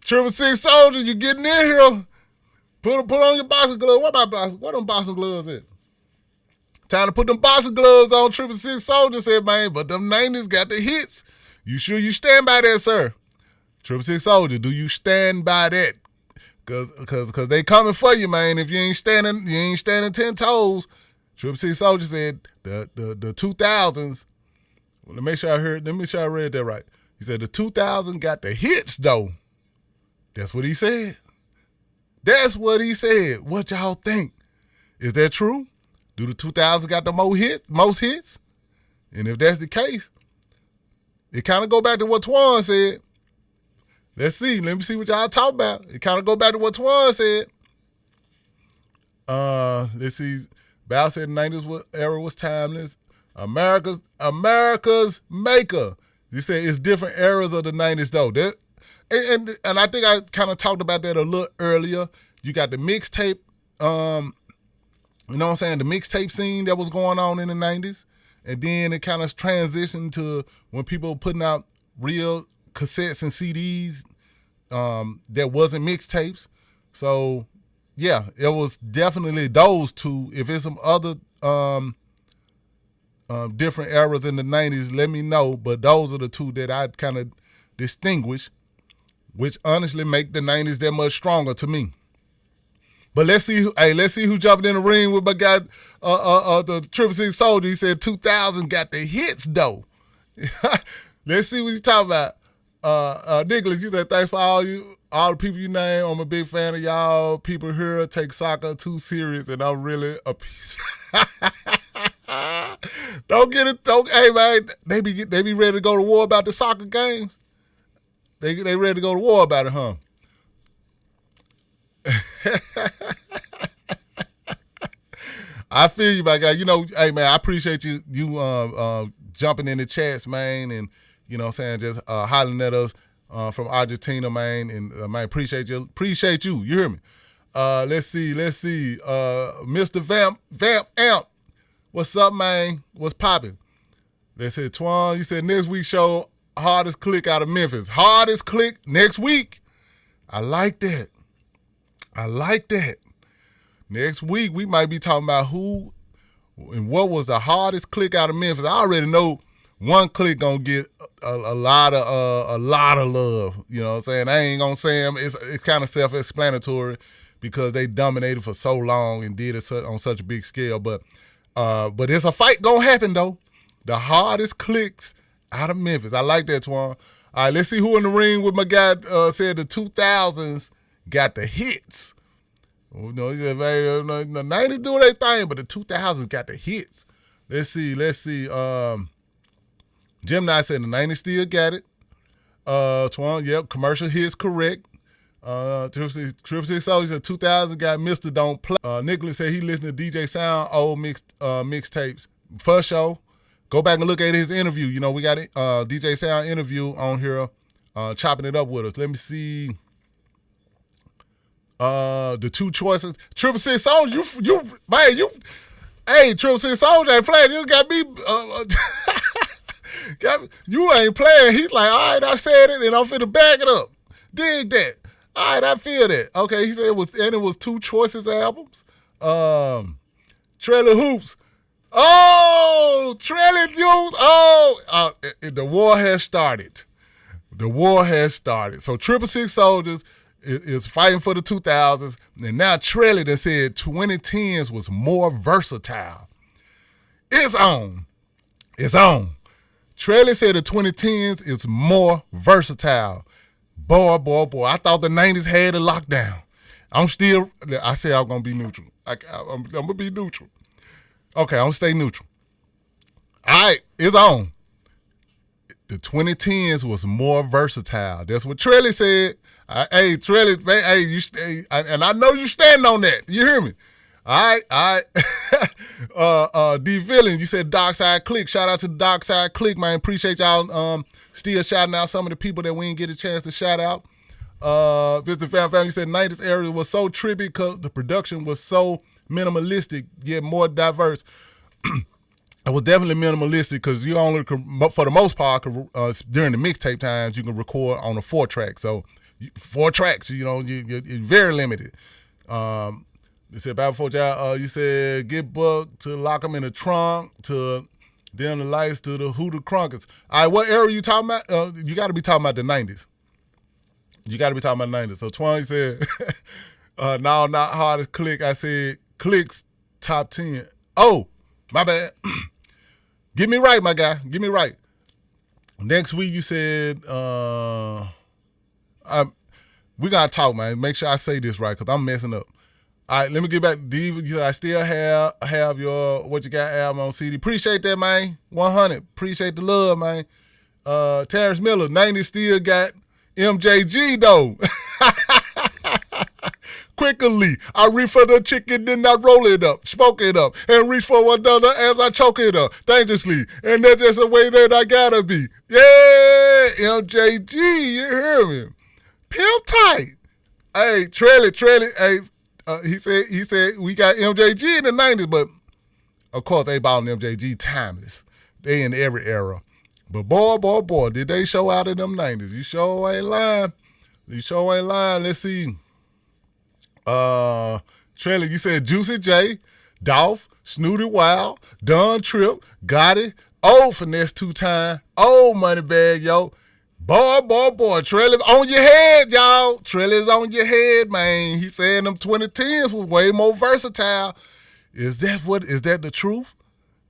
666 Soldier, you getting in here. Put on your boxing gloves. What them boxing gloves at? Time to put them boxing gloves on. 666 Soldier said, man, but them '90s got the hits. You sure you stand by that, sir? 666 Soldier, do you stand by that? Cause they coming for you, man. If you ain't standing 10 toes. 666 Soldier said the 2000s. Let me make sure I read that right. He said the 2000s got the hits though. That's what he said. What y'all think? Is that true? Do the 2000s got the most hits? And if that's the case, it kind of go back to what Twan said. Let's see. Let me see what y'all talk about. It kind of go back to what Twan said. Let's see. Bow said the '90s era was timeless. America's maker. You say it's different eras of the '90s though. And I think I kind of talked about that a little earlier. You got the mixtape, you know what I'm saying? The mixtape scene that was going on in the '90s, and then it kind of transitioned to when people were putting out real cassettes and CDs that wasn't mixtapes. So yeah, it was definitely those two. If it's some other different eras in the '90s, let me know. But those are the two that I kind of distinguish, which honestly make the '90s that much stronger to me. But let's see who jumping in the ring with my guy, the 666 Soldier. He said 2000 got the hits though. Let's see what you talking about. Nicholas, you said thanks for all the people you name. I'm a big fan of y'all. People here take soccer too serious, and I'm really a piece. Hey man, they be ready to go to war about the soccer games. They ready to go to war about it, huh? I feel you, my guy. Hey man, I appreciate you jumping in the chats, man, and what I'm saying, just hollering at us from Argentina, man, and man, appreciate you. You hear me? Let's see. Mr. Vamp Amp, what's up, man? What's popping? Let's see, Twan. You said next week's show, hardest click out of Memphis. Hardest click next week. I like that. Next week, we might be talking about who And what was the hardest click out of Memphis? I already know one click gonna get a lot of love. You know what I'm saying? I ain't gonna say them. It's kind of self-explanatory because they dominated for so long and did it on such a big scale. But it's a fight gonna happen though. The hardest clicks out of Memphis. I like that, Twan. All right, let's see who in the ring with my guy said the 2000s got the hits. You know, he said, man, the 90s do their thing, but the 2000s got the hits. Let's see. Gemini said the 90s still got it. Twan, yep, commercial hits correct. Triple Six Soul said 2000 got Mr. Don't Play. Nicholas said he listened to DJ Sound old mixtapes. For sure. Go back and look at his interview. You know, we got DJ Sound interview on here, chopping it up with us. Let me see. The two choices. Triple Six Soul, hey, Triple Six Soul ain't playing. You got me. You ain't playing. He's like, all right, I said it, and I'm finna back it up. Dig that. All right, I feel that. Okay, he said it was two choices albums. Trailer Hoops. Oh, Trailer Hoops. Oh, the war has started. The war has started. So Triple Six Soldiers is fighting for the 2000s, and now Trailer that said 2010s was more versatile. It's on. Trailer said the 2010s is more versatile. Boy. I thought the 90s had a lockdown. I said I'm going to be neutral. I'm going to be neutral. Okay, I'm going to stay neutral. All right, it's on. The 2010s was more versatile. That's what Trelly said. Hey, Trelly, and I know you stand on that. You hear me? All right. D Villain, you said Dark Side Click. Shout out to the Dark Side Click, man. Appreciate y'all still shouting out some of the people that we didn't get a chance to shout out. Mr. Family said 90s era was so trippy because the production was so minimalistic, yet more diverse. It was definitely minimalistic because you only, for the most part, during the mixtape times, you can record on a 4-track. So 4 tracks, you're very limited. You said Battle Before Child, you said Get Buck to Lock 'em in the Trunk to Dim the Lights to the Who the Crunkets. All right, what era you talking about? You got to be talking about the 90s. You got to be talking about the 90s. So Twan said, no, not hardest click. I said clicks top 10. Oh, my bad. Get me right, my guy. Get me right. Next week you said, we got to talk, man. Make sure I say this right because I'm messing up. All right, let me get back. I still have your What You Got album on CD. Appreciate that, man. 100. Appreciate the love, man. Terrence Miller, 90 still got MJG, though. Quickly, I reach for the chicken, then I roll it up, smoke it up, and reach for one another as I choke it up, dangerously. And that's just the way that I gotta be. Yeah, MJG, you hear me? Pimp tight. Hey, Trelly, hey, he said we got MJG in the 90s, but of course they bought MJG timeless. They in every era. But boy, did they show out in them 90s. You sure ain't lying. Let's see. Trailer, you said Juicy J, Dolph, Snooty Wild, Don Trip, Gotti, Old Finesse 2-time, Old Moneybag, yo. Boy, Trailer on your head, y'all. Trailer's on your head, man. He said them 2010s was way more versatile. Is that the truth?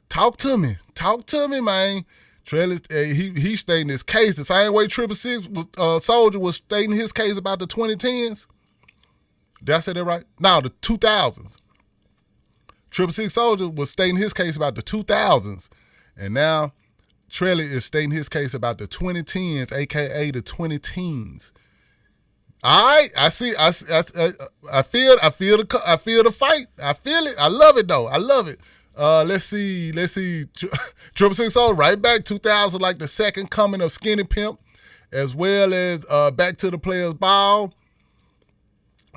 Talk to me, man. Trailer, he stating his case the same way Triple Six Soldier was stating his case about the 2010s. Did I say that right? No, the 2000s. Triple Six Soldier was stating his case about the 2000s, and now Trelly is stating his case about the 2010s, aka the 2010s. All right, I see. I feel the fight. I feel it. I love it though. I love it. Let's see. Triple Six Soldier right back 2000, like the second coming of Skinny Pimp, as well as Back to the Players Ball.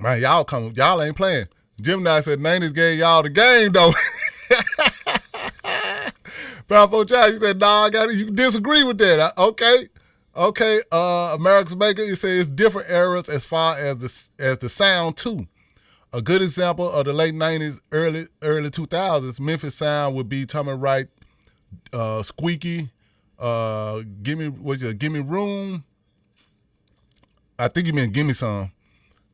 Man, y'all ain't playing. Gemini said 90s gave y'all the game, though. Powerful Child, you said, nah, you disagree with that. Okay. America's Maker, you say it's different eras as far as the sound, too. A good example of the late 90s, early 2000s, Memphis sound would be Tommy Wright, Squeaky, Give Me Room. I think you meant Give Me Some.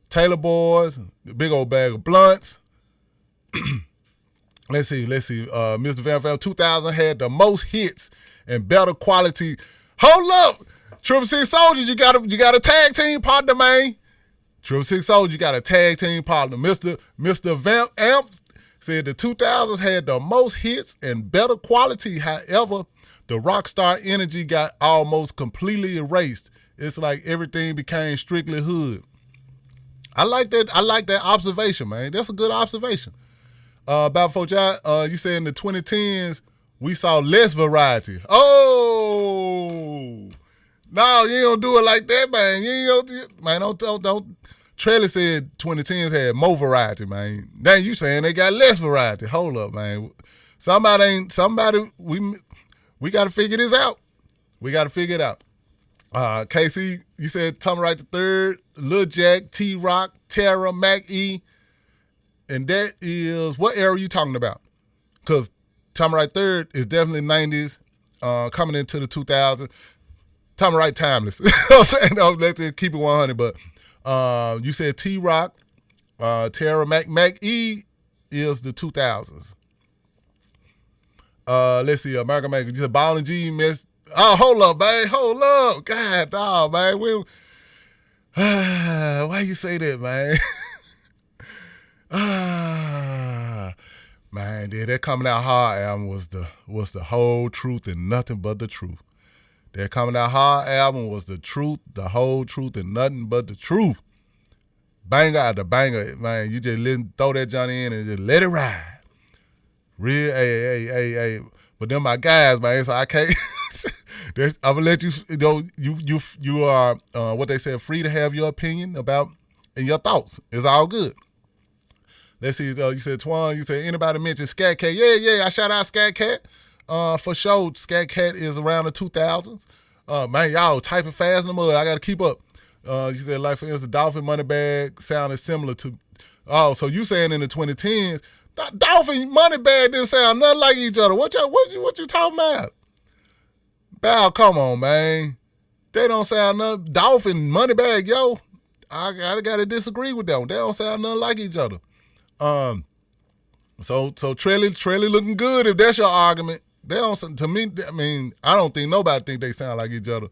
Taylor Boys, Big Old Bag of Blunts. Let's see. Mr. Van Val 2000 had the most hits and better quality. Hold up, Triple Six Soldiers, you got a tag team partner, man. Triple Six Soldiers, you got a tag team partner. Mr. Vamp Amps said the 2000s had the most hits and better quality. However, the rock star energy got almost completely erased. It's like everything became strictly hood. I like that observation, man. That's a good observation. About for you said in the 2010s we saw less variety. Oh, no, you don't do it like that, man. Don't. Trellis said 2010s had more variety, man. Then you saying they got less variety. Hold up, man. We got to figure this out. We got to figure it out. KC, you said Tommy Wright III, Lil Jack, T-Rock, Terra, Mac E. And that is, what era are you talking about? Because Tommy Wright III is definitely 90s, coming into the 2000s. Tommy Wright timeless. You know what I'm saying? No, let's just keep it 100. But you said T-Rock, Terra, Mac E is the 2000s. Let's see, American Maker. You said Ball and G missed. Oh, hold up, man. Hold up. God, dog, man. Why you say that, man? Man, dude, that Coming Out Hard album was the whole truth and nothing but the truth. That Coming Out Hard album was the truth, the whole truth, and nothing but the truth. Banger after banger, man. You just throw that Johnny in and just let it ride. Real, hey. But them my guys, man. So I can't. I'm gonna let you know. You are what they said, free to have your opinion about and your thoughts. It's all good. Let's see. You said Twan. You said anybody mentioned Scat Cat? Yeah. I shout out Scat Cat. For sure, Scat Cat is around the 2000s. Man, y'all typing fast in the mud. I got to keep up. You said, like, for instance, Dolphin Moneybag sounded similar to. Oh, so you saying in the 2010s, Dolphin Moneybag didn't sound nothing like each other. What you talking about? Bow, come on, man. They don't sound nothing. Dolphin Moneybag, yo. I got to disagree with them. They don't sound nothing like each other. So Trelly looking good if that's your argument. They don't, to me, I mean, I don't think nobody think they sound like each other.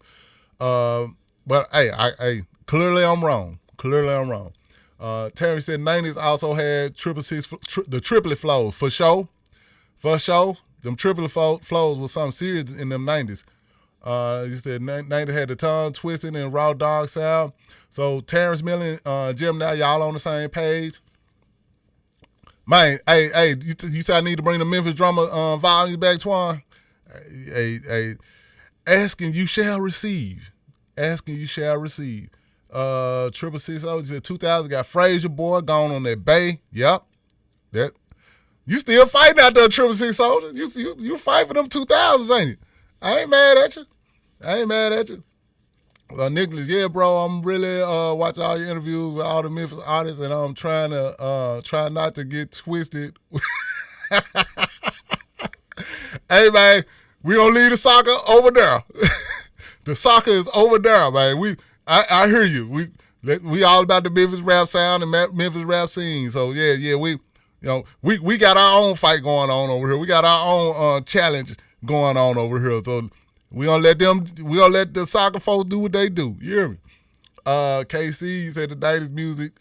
But hey, clearly I'm wrong. Terry said 90s also had the triplet flows for sure. Them triplet flows was something serious in them 90s. You said 90s had the tongue twisting and raw dog sound. So Terrence Miller and Jim, now y'all on the same page. Man, hey, you said I need to bring the Memphis drummer volumes back, Twan? Hey, asking you shall receive. Triple Six O, you said 2000 got Frazier Boy gone on that Bay. Yep. That you still fighting out there, Triple Six Soldier. You fight for them 2000s, ain't you? I ain't mad at you. Nicholas, yeah, bro, I'm really watching all your interviews with all the Memphis artists, and I'm trying not to get twisted. Hey, man, we gonna leave the soccer over there. The soccer is over there, man. I hear you. We all about the Memphis rap sound and Memphis rap scene. So yeah, we got our own fight going on over here. We got our own challenge going on over here. So we gonna let the soccer folks do what they do. You hear me? KC said the 90s music,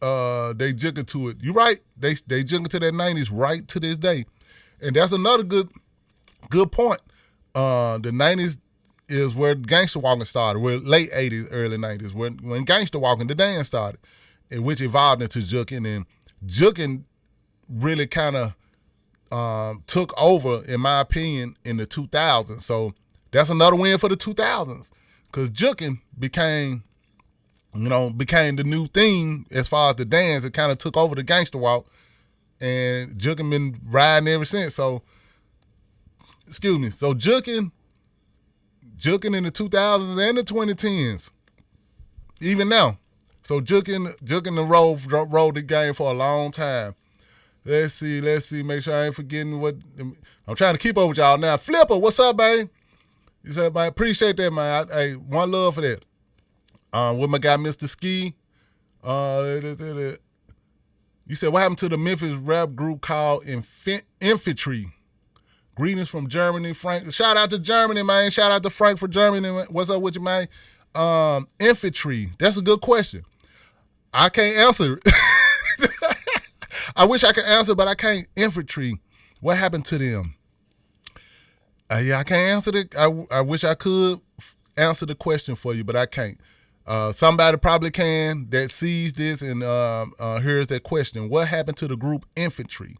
they jiggle to it. You right. They jiggle to that 90s right to this day. And that's another good point. The 90s is where gangster walking started, where late 80s, early 90s, when gangster walking, the dance started, which evolved into juking. And juking really kind of took over, in my opinion, in the 2000s. So that's another win for the 2000s, because juking became the new thing as far as the dance. It kind of took over the gangster walk, and juking been riding ever since. So, excuse me. So juking in the 2000s and the 2010s, even now, So Jukin the road the game for a long time. Let's see. Make sure I ain't forgetting what I'm trying to keep up with y'all now. Flipper, what's up, man? You said, man, appreciate that, man. Hey, one love for that. With my guy, Mr. Ski. You said, what happened to the Memphis rap group called Infantry? Greetings from Germany, Frank. Shout out to Germany, man. Shout out to Frank for Germany. What's up with you, man? Infantry. That's a good question. I can't answer it. I wish I could answer, but I can't. Infantry. What happened to them? Yeah, I can't answer it. I wish I could answer the question for you, but I can't. Somebody probably can that sees this and hears that question. What happened to the group Infantry?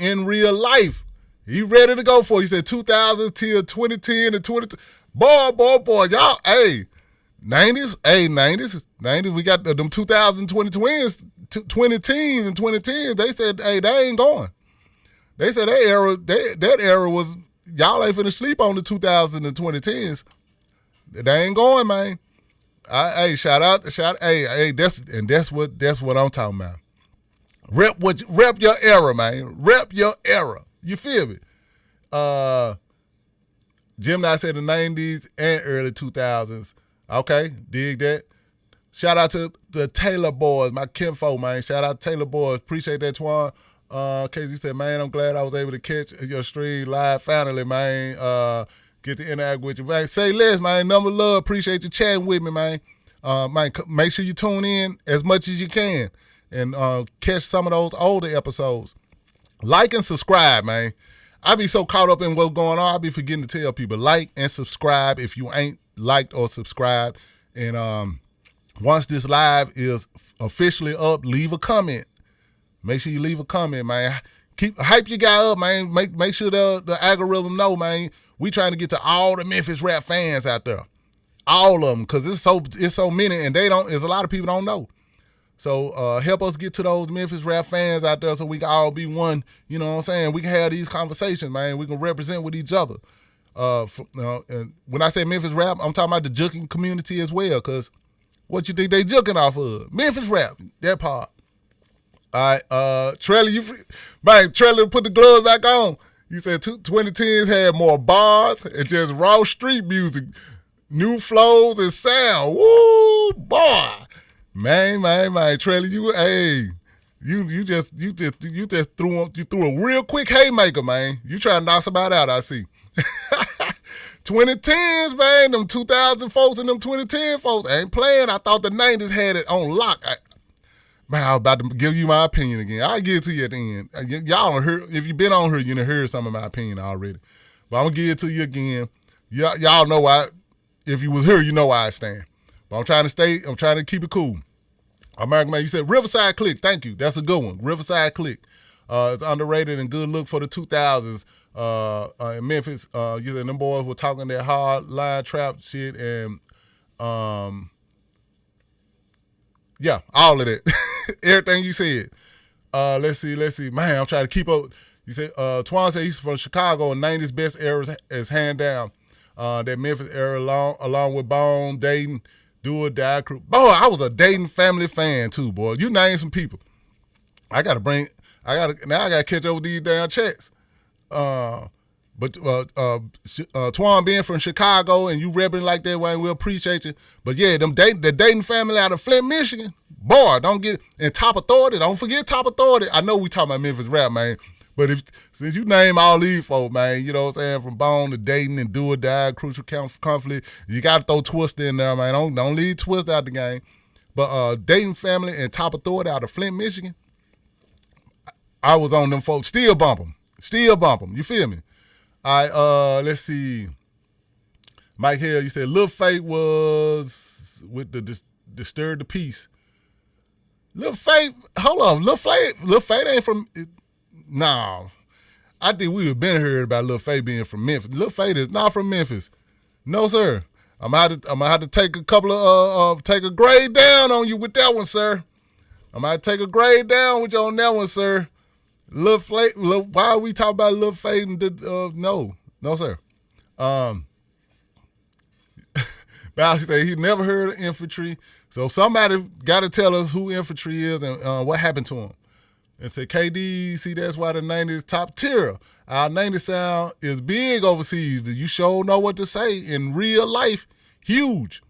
In real life, he ready to go for it. He said 2000 till 2010 and 20. Boy, y'all, hey, 90s. We got them 2020 twins, 20 teens and 2010s. They said, hey, they ain't going. They said that era was, y'all ain't finna sleep on the 2000s and 2010s. They ain't going, man. Hey, that's what I'm talking about. Rep your era, man. Rep your era. You feel me? Gemini said the 90s and early 2000s. Okay, dig that. Shout out to the Taylor boys, my kinfolk, man. Shout out to Taylor boys. Appreciate that, Twan. Casey said, man, I'm glad I was able to catch your stream live finally, man. Get to interact with you, man. Say less, man. Number love. Appreciate you chatting with me, man. Man, make sure you tune in as much as you can and catch some of those older episodes. Like and subscribe, man. I be so caught up in what's going on, I be forgetting to tell people, like and subscribe if you ain't liked or subscribed. And once this live is officially up, leave a comment. Make sure you leave a comment, man. Hype your guy up, man. Make sure the algorithm know, man. We trying to get to all the Memphis rap fans out there. All of them, because it's so many, and there's a lot of people don't know. So help us get to those Memphis rap fans out there so we can all be one, you know what I'm saying? We can have these conversations, man. We can represent with each other. And when I say Memphis rap, I'm talking about the juking community as well, because what you think they juking off of? Memphis rap, that part. All right, Trelly, put the gloves back on. You said 2010s had more bars and just raw street music, new flows and sound. Woo, boy. Man, Trelly, you just threw a real quick haymaker, man. You trying to knock somebody out, I see. 2010s, man, them 2000 folks and them 2010 folks ain't playing. I thought the 90s had it on lock. Man, I was about to give you my opinion again. I'll give it to you at the end. Y'all heard, if you've been on here, you done heard some of my opinion already. But I'm going to give it to you again. Y'all know why. If you was here, you know why I stand. But I'm trying to keep it cool. American Man, you said Riverside Click. Thank you. That's a good one. Riverside Click. It's underrated and good look for the 2000s in Memphis. You said them boys were talking that hard line trap shit and yeah, all of that. Everything you said. Let's see. Man, I'm trying to keep up. You said Twan said he's from Chicago and 90s best eras is hand down. That Memphis era along with Bone, Dayton, Do or Die Crew. Boy, I was a Dayton family fan too, boy. You name some people. I gotta catch up with these damn checks. But Twan being from Chicago and you repping like that, Wayne, we appreciate you. But yeah, the Dayton family out of Flint, Michigan, boy, and Top Authority, don't forget Top Authority. I know we talking about Memphis rap, man. But since you name all these folks, man, you know what I'm saying, from Bone to Dayton and Do or Die, Crucial Conflict, you got to throw Twist in there, man. Don't leave Twist out the game. But Dayton family and Top Authority out of Flint, Michigan, I was on them folks. Still bump them. You feel me? All right, let's see. Mike Hill, you said Lil Fate was with the Disturb the Peace. Lil Fate, hold on. Lil Fate ain't from... No, I think we have been heard about Lil Fate being from Memphis. Lil Fate is not from Memphis. No, sir. I'm gonna have to take a couple of take a grade down on you with that one, sir. I'm gonna take a grade down with you on that one, sir. Lil Fate. Why are we talking about Lil Fate? No, sir. Bowsy said he never heard of Infantry, So somebody got to tell us who Infantry is and what happened to him. And say, KD, see, that's why the 90s top tier. Our 90s sound is big overseas. You sure know what to say in real life. Huge.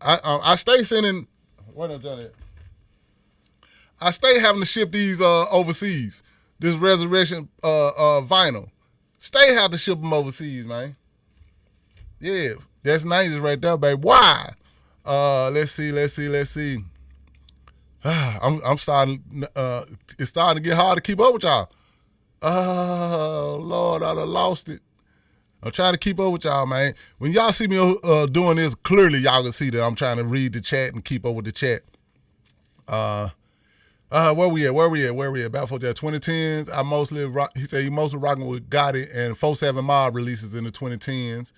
I stay sending, what am I done it? I stay having to ship these overseas. This Resurrection vinyl. Stay have to ship them overseas, man. Yeah, that's 90s right there, baby. Why? Let's see. I'm starting. It's starting to get hard to keep up with y'all. Oh Lord, I done lost it. I'm trying to keep up with y'all, man. When y'all see me doing this, clearly y'all can see that I'm trying to read the chat and keep up with the chat. Where we at? About for that 2010s. I mostly rock. He said he mostly rocking with Gotti and 4-7 Mob releases in the 2010s.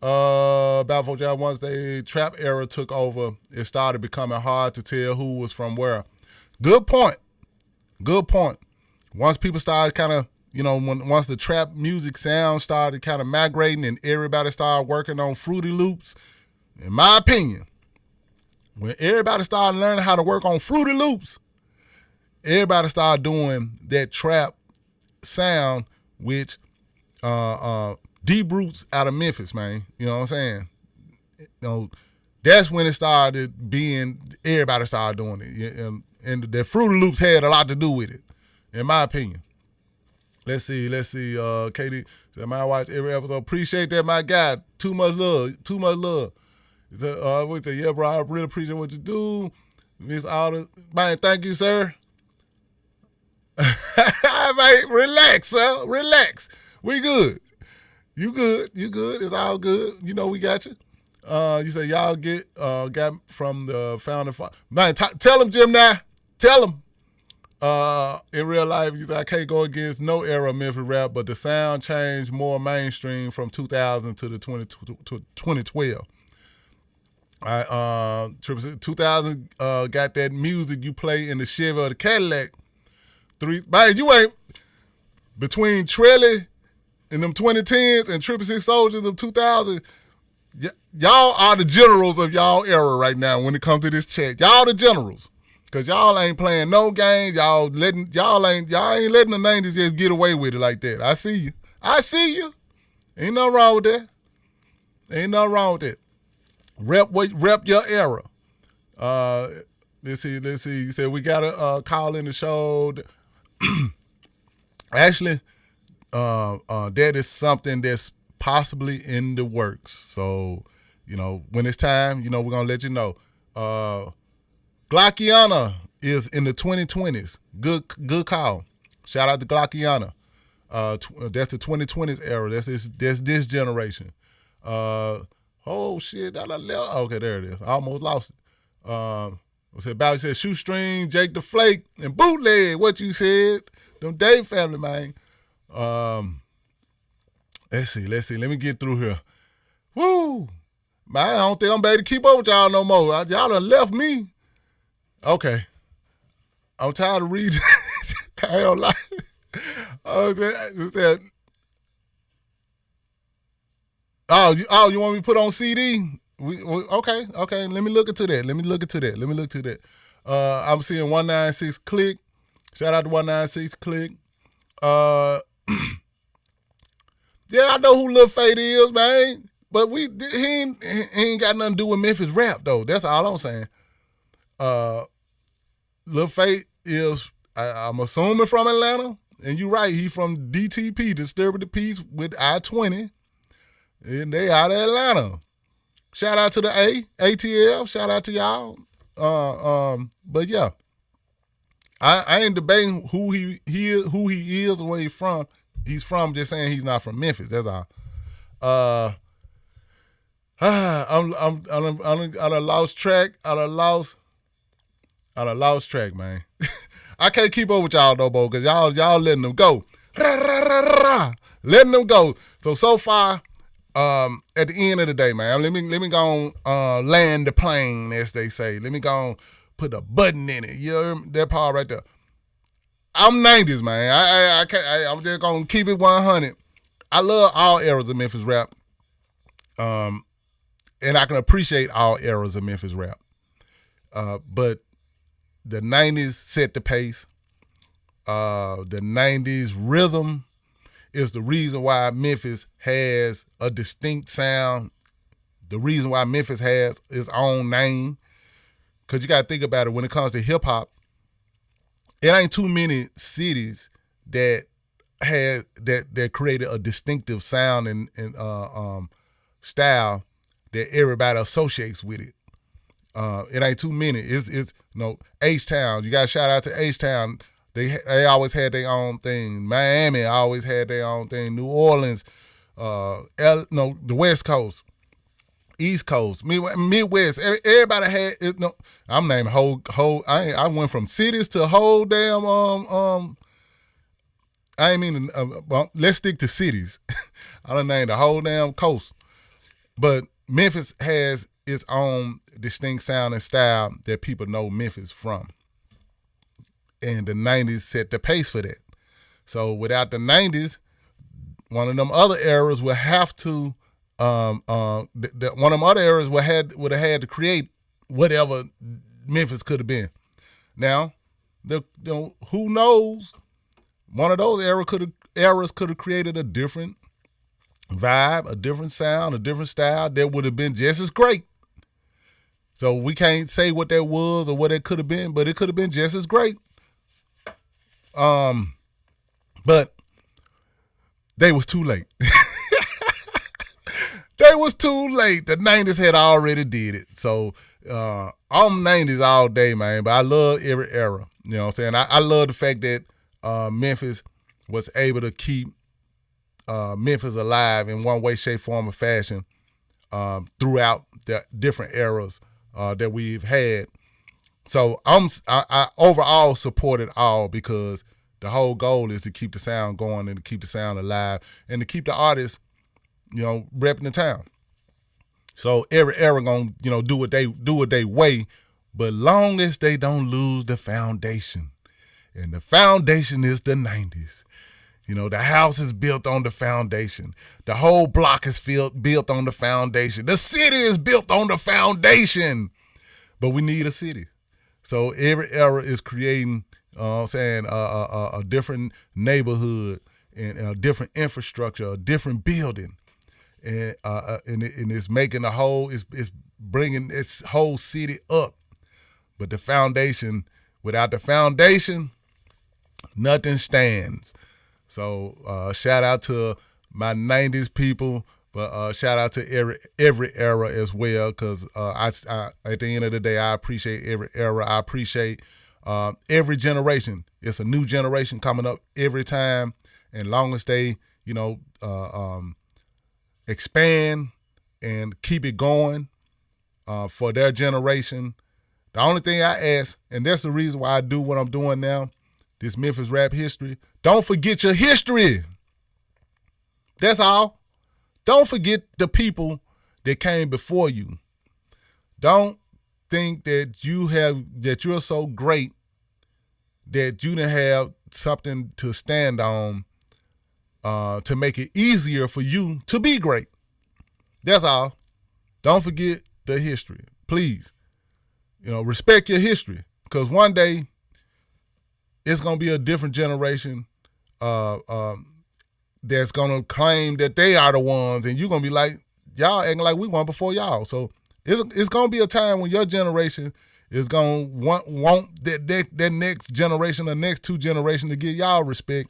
About for that once the trap era took over, it started becoming hard to tell who was from where. Good point. Once people started kind of, once the trap music sound started kind of migrating and everybody started working on Fruity Loops, in my opinion, when everybody started learning how to work on Fruity Loops, everybody started doing that trap sound, which deep roots out of Memphis, man. You know what I'm saying? That's when it started being, everybody started doing it. And the Fruity Loops had a lot to do with it, in my opinion. Let's see. Katie said, I watch every episode. Appreciate that, my guy. Too much love. We say, yeah, bro, I really appreciate what you do. Miss Alder. Man, thank you, sir. Man, relax, sir. Relax. We good. You good. It's all good. We got you. You say y'all got from the founder. Man, tell him, Jim, now. Tell him. In real life, you say I can't go against no era of Memphis rap, but the sound changed more mainstream from 2000 to the 2012. 2000 got that music you play in the Chevy or the Cadillac. Man, you ain't between Trelly in them 2010s and 666 Soldiers of 2000. Y'all are the generals of y'all era right now when it comes to this chat. Y'all the generals. Cause y'all ain't playing no games. Y'all ain't letting the 90s just get away with it like that. I see you. Ain't nothing wrong with that. Rep your era. Let's see. You said we got a call in the show. Actually, that is something that's possibly in the works. So, when it's time, we're gonna let you know. Glockiana is in the 2020s. Good call. Shout out to Glockiana. That's the 2020s era. That's this generation. Oh shit! Okay, there it is. I almost lost it. Bobby said Shoestring, Jake the Flake, and Bootleg. What you said? Them Dave family, man. Let's see. Let me get through here. Woo! Man, I don't think I'm able to keep up with y'all no more. Y'all done left me. Okay. I'm tired of reading. I don't like it. You want me to put on CD? Okay. Let me look into that. I'm seeing 196 Click. Shout out to 196 Click. Yeah, I know who Lil Fate is, man. But he ain't got nothing to do with Memphis rap, though. That's all I'm saying. Lil Fate is, I'm assuming, from Atlanta. And you're right, he from DTP, Disturbing the Peace with I-20. And they out of Atlanta. Shout out to the ATL. Shout out to y'all. But yeah, I ain't debating who he is or where he's from. He's from, just saying he's not from Memphis. That's all. I'm lost track. I done lost track, man. I can't keep up with y'all though, bro, because y'all letting them go. Letting them go. So far, at the end of the day, man, let me go on land the plane, as they say. Let me go on put a button in it. You hear that part right there. I'm 90s, man. I'm just gonna keep it 100. I love all eras of Memphis rap. And I can appreciate all eras of Memphis rap. But the 90s set the pace. The 90s rhythm is the reason why Memphis has a distinct sound. The reason why Memphis has its own name. Because you got to think about it, when it comes to hip hop, it ain't too many cities that created a distinctive sound and style that everybody associates with it. It ain't too many. It's H-Town. You got to shout out to H-Town. They always had their own thing. Miami always had their own thing. New Orleans, the West Coast, East Coast, Midwest. Everybody had it. No, I'm naming whole. I went from cities to whole damn. I ain't mean. Well, let's stick to cities. I done named the whole damn coast. But Memphis has its own distinct sound and style that people know Memphis from. And the 90s set the pace for that. So without the 90s, one of them other eras would have to, one of them other eras would have had to create whatever Memphis could have been. Now, who knows? One of those eras could have created a different vibe, a different sound, a different style that would have been just as great. So we can't say what that was or what it could have been, but it could have been just as great. But they was too late. They was too late. The 90s had already did it. So I'm 90s all day, man. But I love every era. You know what I'm saying? I love the fact that Memphis was able to keep Memphis alive in one way, shape, form, or fashion throughout the different eras that we've had. So I overall support it all because the whole goal is to keep the sound going and to keep the sound alive and to keep the artists, repping the town. So every era gonna, do what they way, but long as they don't lose the foundation. And the foundation is the 90s. The house is built on the foundation. The whole block is built on the foundation. The city is built on the foundation. But we need a city. So every era is creating, a different neighborhood and a different infrastructure, a different building, and it's making it's bringing its whole city up. But the foundation, without the foundation, nothing stands. So shout out to my 90s people. But shout out to every era as well, because I at the end of the day, I appreciate every era. I appreciate every generation. It's a new generation coming up every time, and long as they, expand and keep it going for their generation. The only thing I ask, and that's the reason why I do what I'm doing now, this Memphis rap history. Don't forget your history. That's all. Don't forget the people that came before you. Don't think that you're so great that you didn't have something to stand on to make it easier for you to be great. That's all. Don't forget the history. Please. Respect your history. Because one day it's going to be a different generation that's going to claim that they are the ones, and you're going to be like, y'all acting like we won before y'all. So it's going to be a time when your generation is going to want that next generation or next two generations to give y'all respect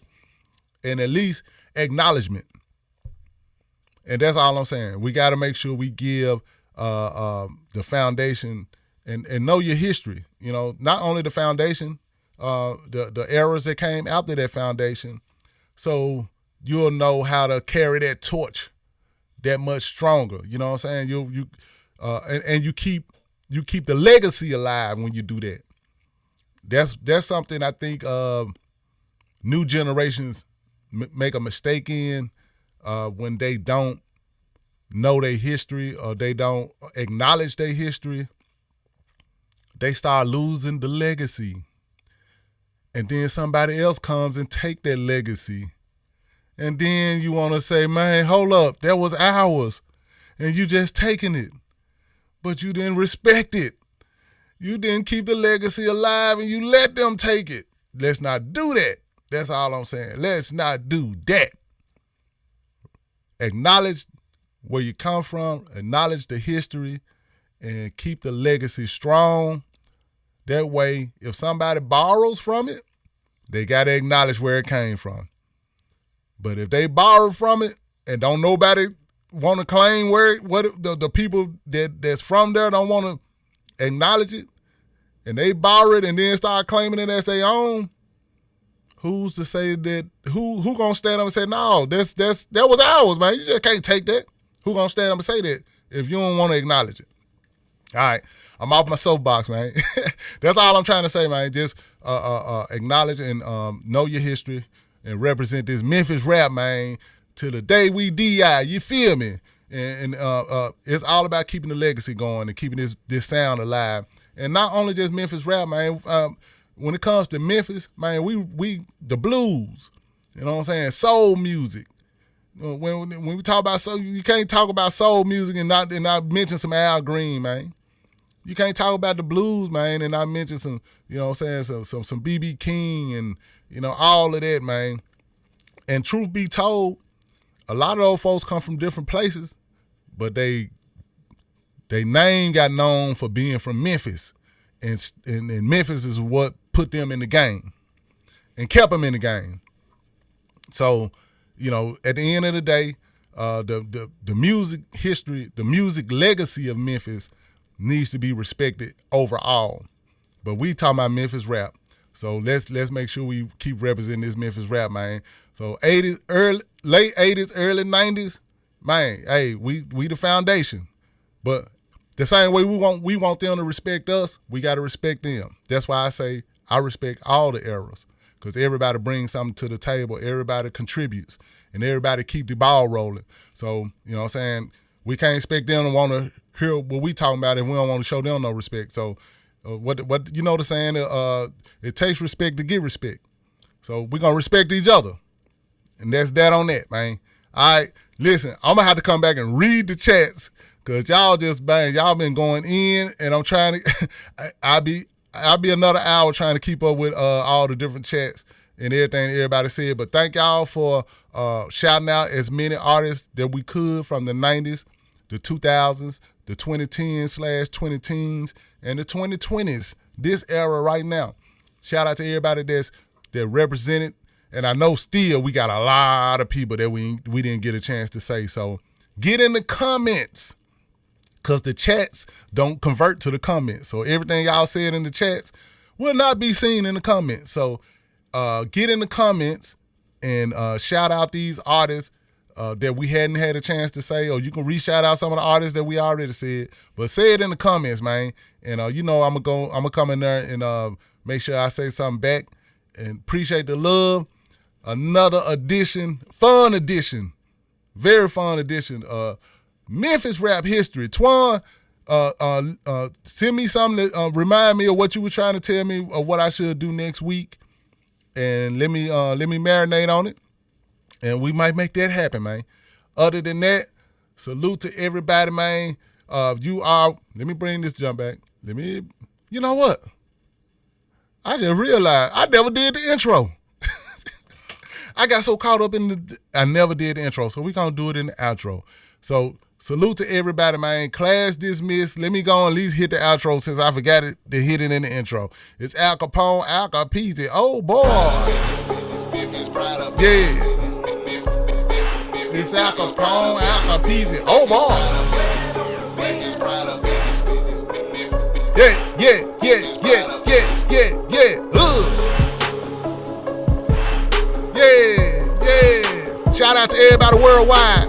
and at least acknowledgement. And that's all I'm saying. We got to make sure we give the foundation and know your history. Not only the foundation, the eras that came after that foundation. So you'll know how to carry that torch that much stronger. You know what I'm saying? And you keep the legacy alive when you do that. That's something I think new generations make a mistake in when they don't know their history or they don't acknowledge their history. They start losing the legacy. And then somebody else comes and take that legacy. And then you want to say, man, hold up, that was ours. And you just taking it. But you didn't respect it. You didn't keep the legacy alive and you let them take it. Let's not do that. That's all I'm saying. Let's not do that. Acknowledge where you come from, acknowledge the history, and keep the legacy strong. That way, if somebody borrows from it, they got to acknowledge where it came from. But if they borrow from it and don't nobody want to claim the people that's from there don't want to acknowledge it, and they borrow it and then start claiming it as their own, who's to say that, who gonna stand up and say, no, that was ours, man. You just can't take that. Who gonna stand up and say that if you don't want to acknowledge it? All right, I'm off my soapbox, man. That's all I'm trying to say, man. Just acknowledge and know your history and represent this Memphis rap, man, till the day we die. You feel me? And it's all about keeping the legacy going and keeping this sound alive. And not only just Memphis rap, man. When it comes to Memphis, man, we the blues. You know what I'm saying? Soul music. When we talk about soul, you can't talk about soul music and not mention some Al Green, man. You can't talk about the blues, man, and not mention some, you know what I'm saying, some B.B. King and, you know, all of that, man. And truth be told, a lot of those folks come from different places, but they name got known for being from Memphis. And Memphis is what put them in the game and kept them in the game. So, you know, at the end of the day, the music history, the music legacy of Memphis needs to be respected overall. But we talking about Memphis rap. So let's make sure we keep representing this Memphis rap, man. So late 80s, early 90s, man, hey, we the foundation. But the same way we want them to respect us, we got to respect them. That's why I say I respect all the eras, because everybody brings something to the table, everybody contributes, and everybody keep the ball rolling. So, you know what I'm saying, we can't expect them to want to hear what we talking about if we don't want to show them no respect. So what you know the saying, it takes respect to get respect. So we're going to respect each other. And that's that on that, man. All right, listen, I'm going to have to come back and read the chats, because y'all been going in, and I'm trying to, I'll be another hour trying to keep up with all the different chats and everything everybody said. But thank y'all for shouting out as many artists that we could from the 90s, the 2000s, the 2010s/2010s, and the 2020s, this era right now. Shout out to everybody that represented. And I know still we got a lot of people that we didn't get a chance to say. So get in the comments, because the chats don't convert to the comments. So everything y'all said in the chats will not be seen in the comments. So get in the comments and shout out these artists that we hadn't had a chance to say, or you can re-shout out some of the artists that we already said. But say it in the comments, man. And you know I'm gonna come in there and make sure I say something back. And appreciate the love. Another edition, fun edition, very fun edition. Memphis rap history. Twan, send me something that remind me of what you were trying to tell me of what I should do next week, and let me marinate on it, and we might make that happen, man. Other than that, salute to everybody, man. Let me bring this jump back. You know what? I just realized I never did the intro. I got so caught up I never did the intro, so we're going to do it in the outro. So salute to everybody, man. Class dismissed. Let me go and at least hit the outro since I forgot to hit it in the intro. It's Al Kapone, Al Capizzi. Oh, boy. Yeah. It's Al Kapone, Al Capizzi. Oh, boy. Yeah. Yeah. Shout out to everybody worldwide.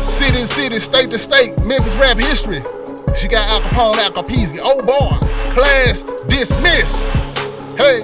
City to city, state to state, Memphis rap history. She got Al Kapone, Al Capizzi. Oh boy, class dismissed. Hey.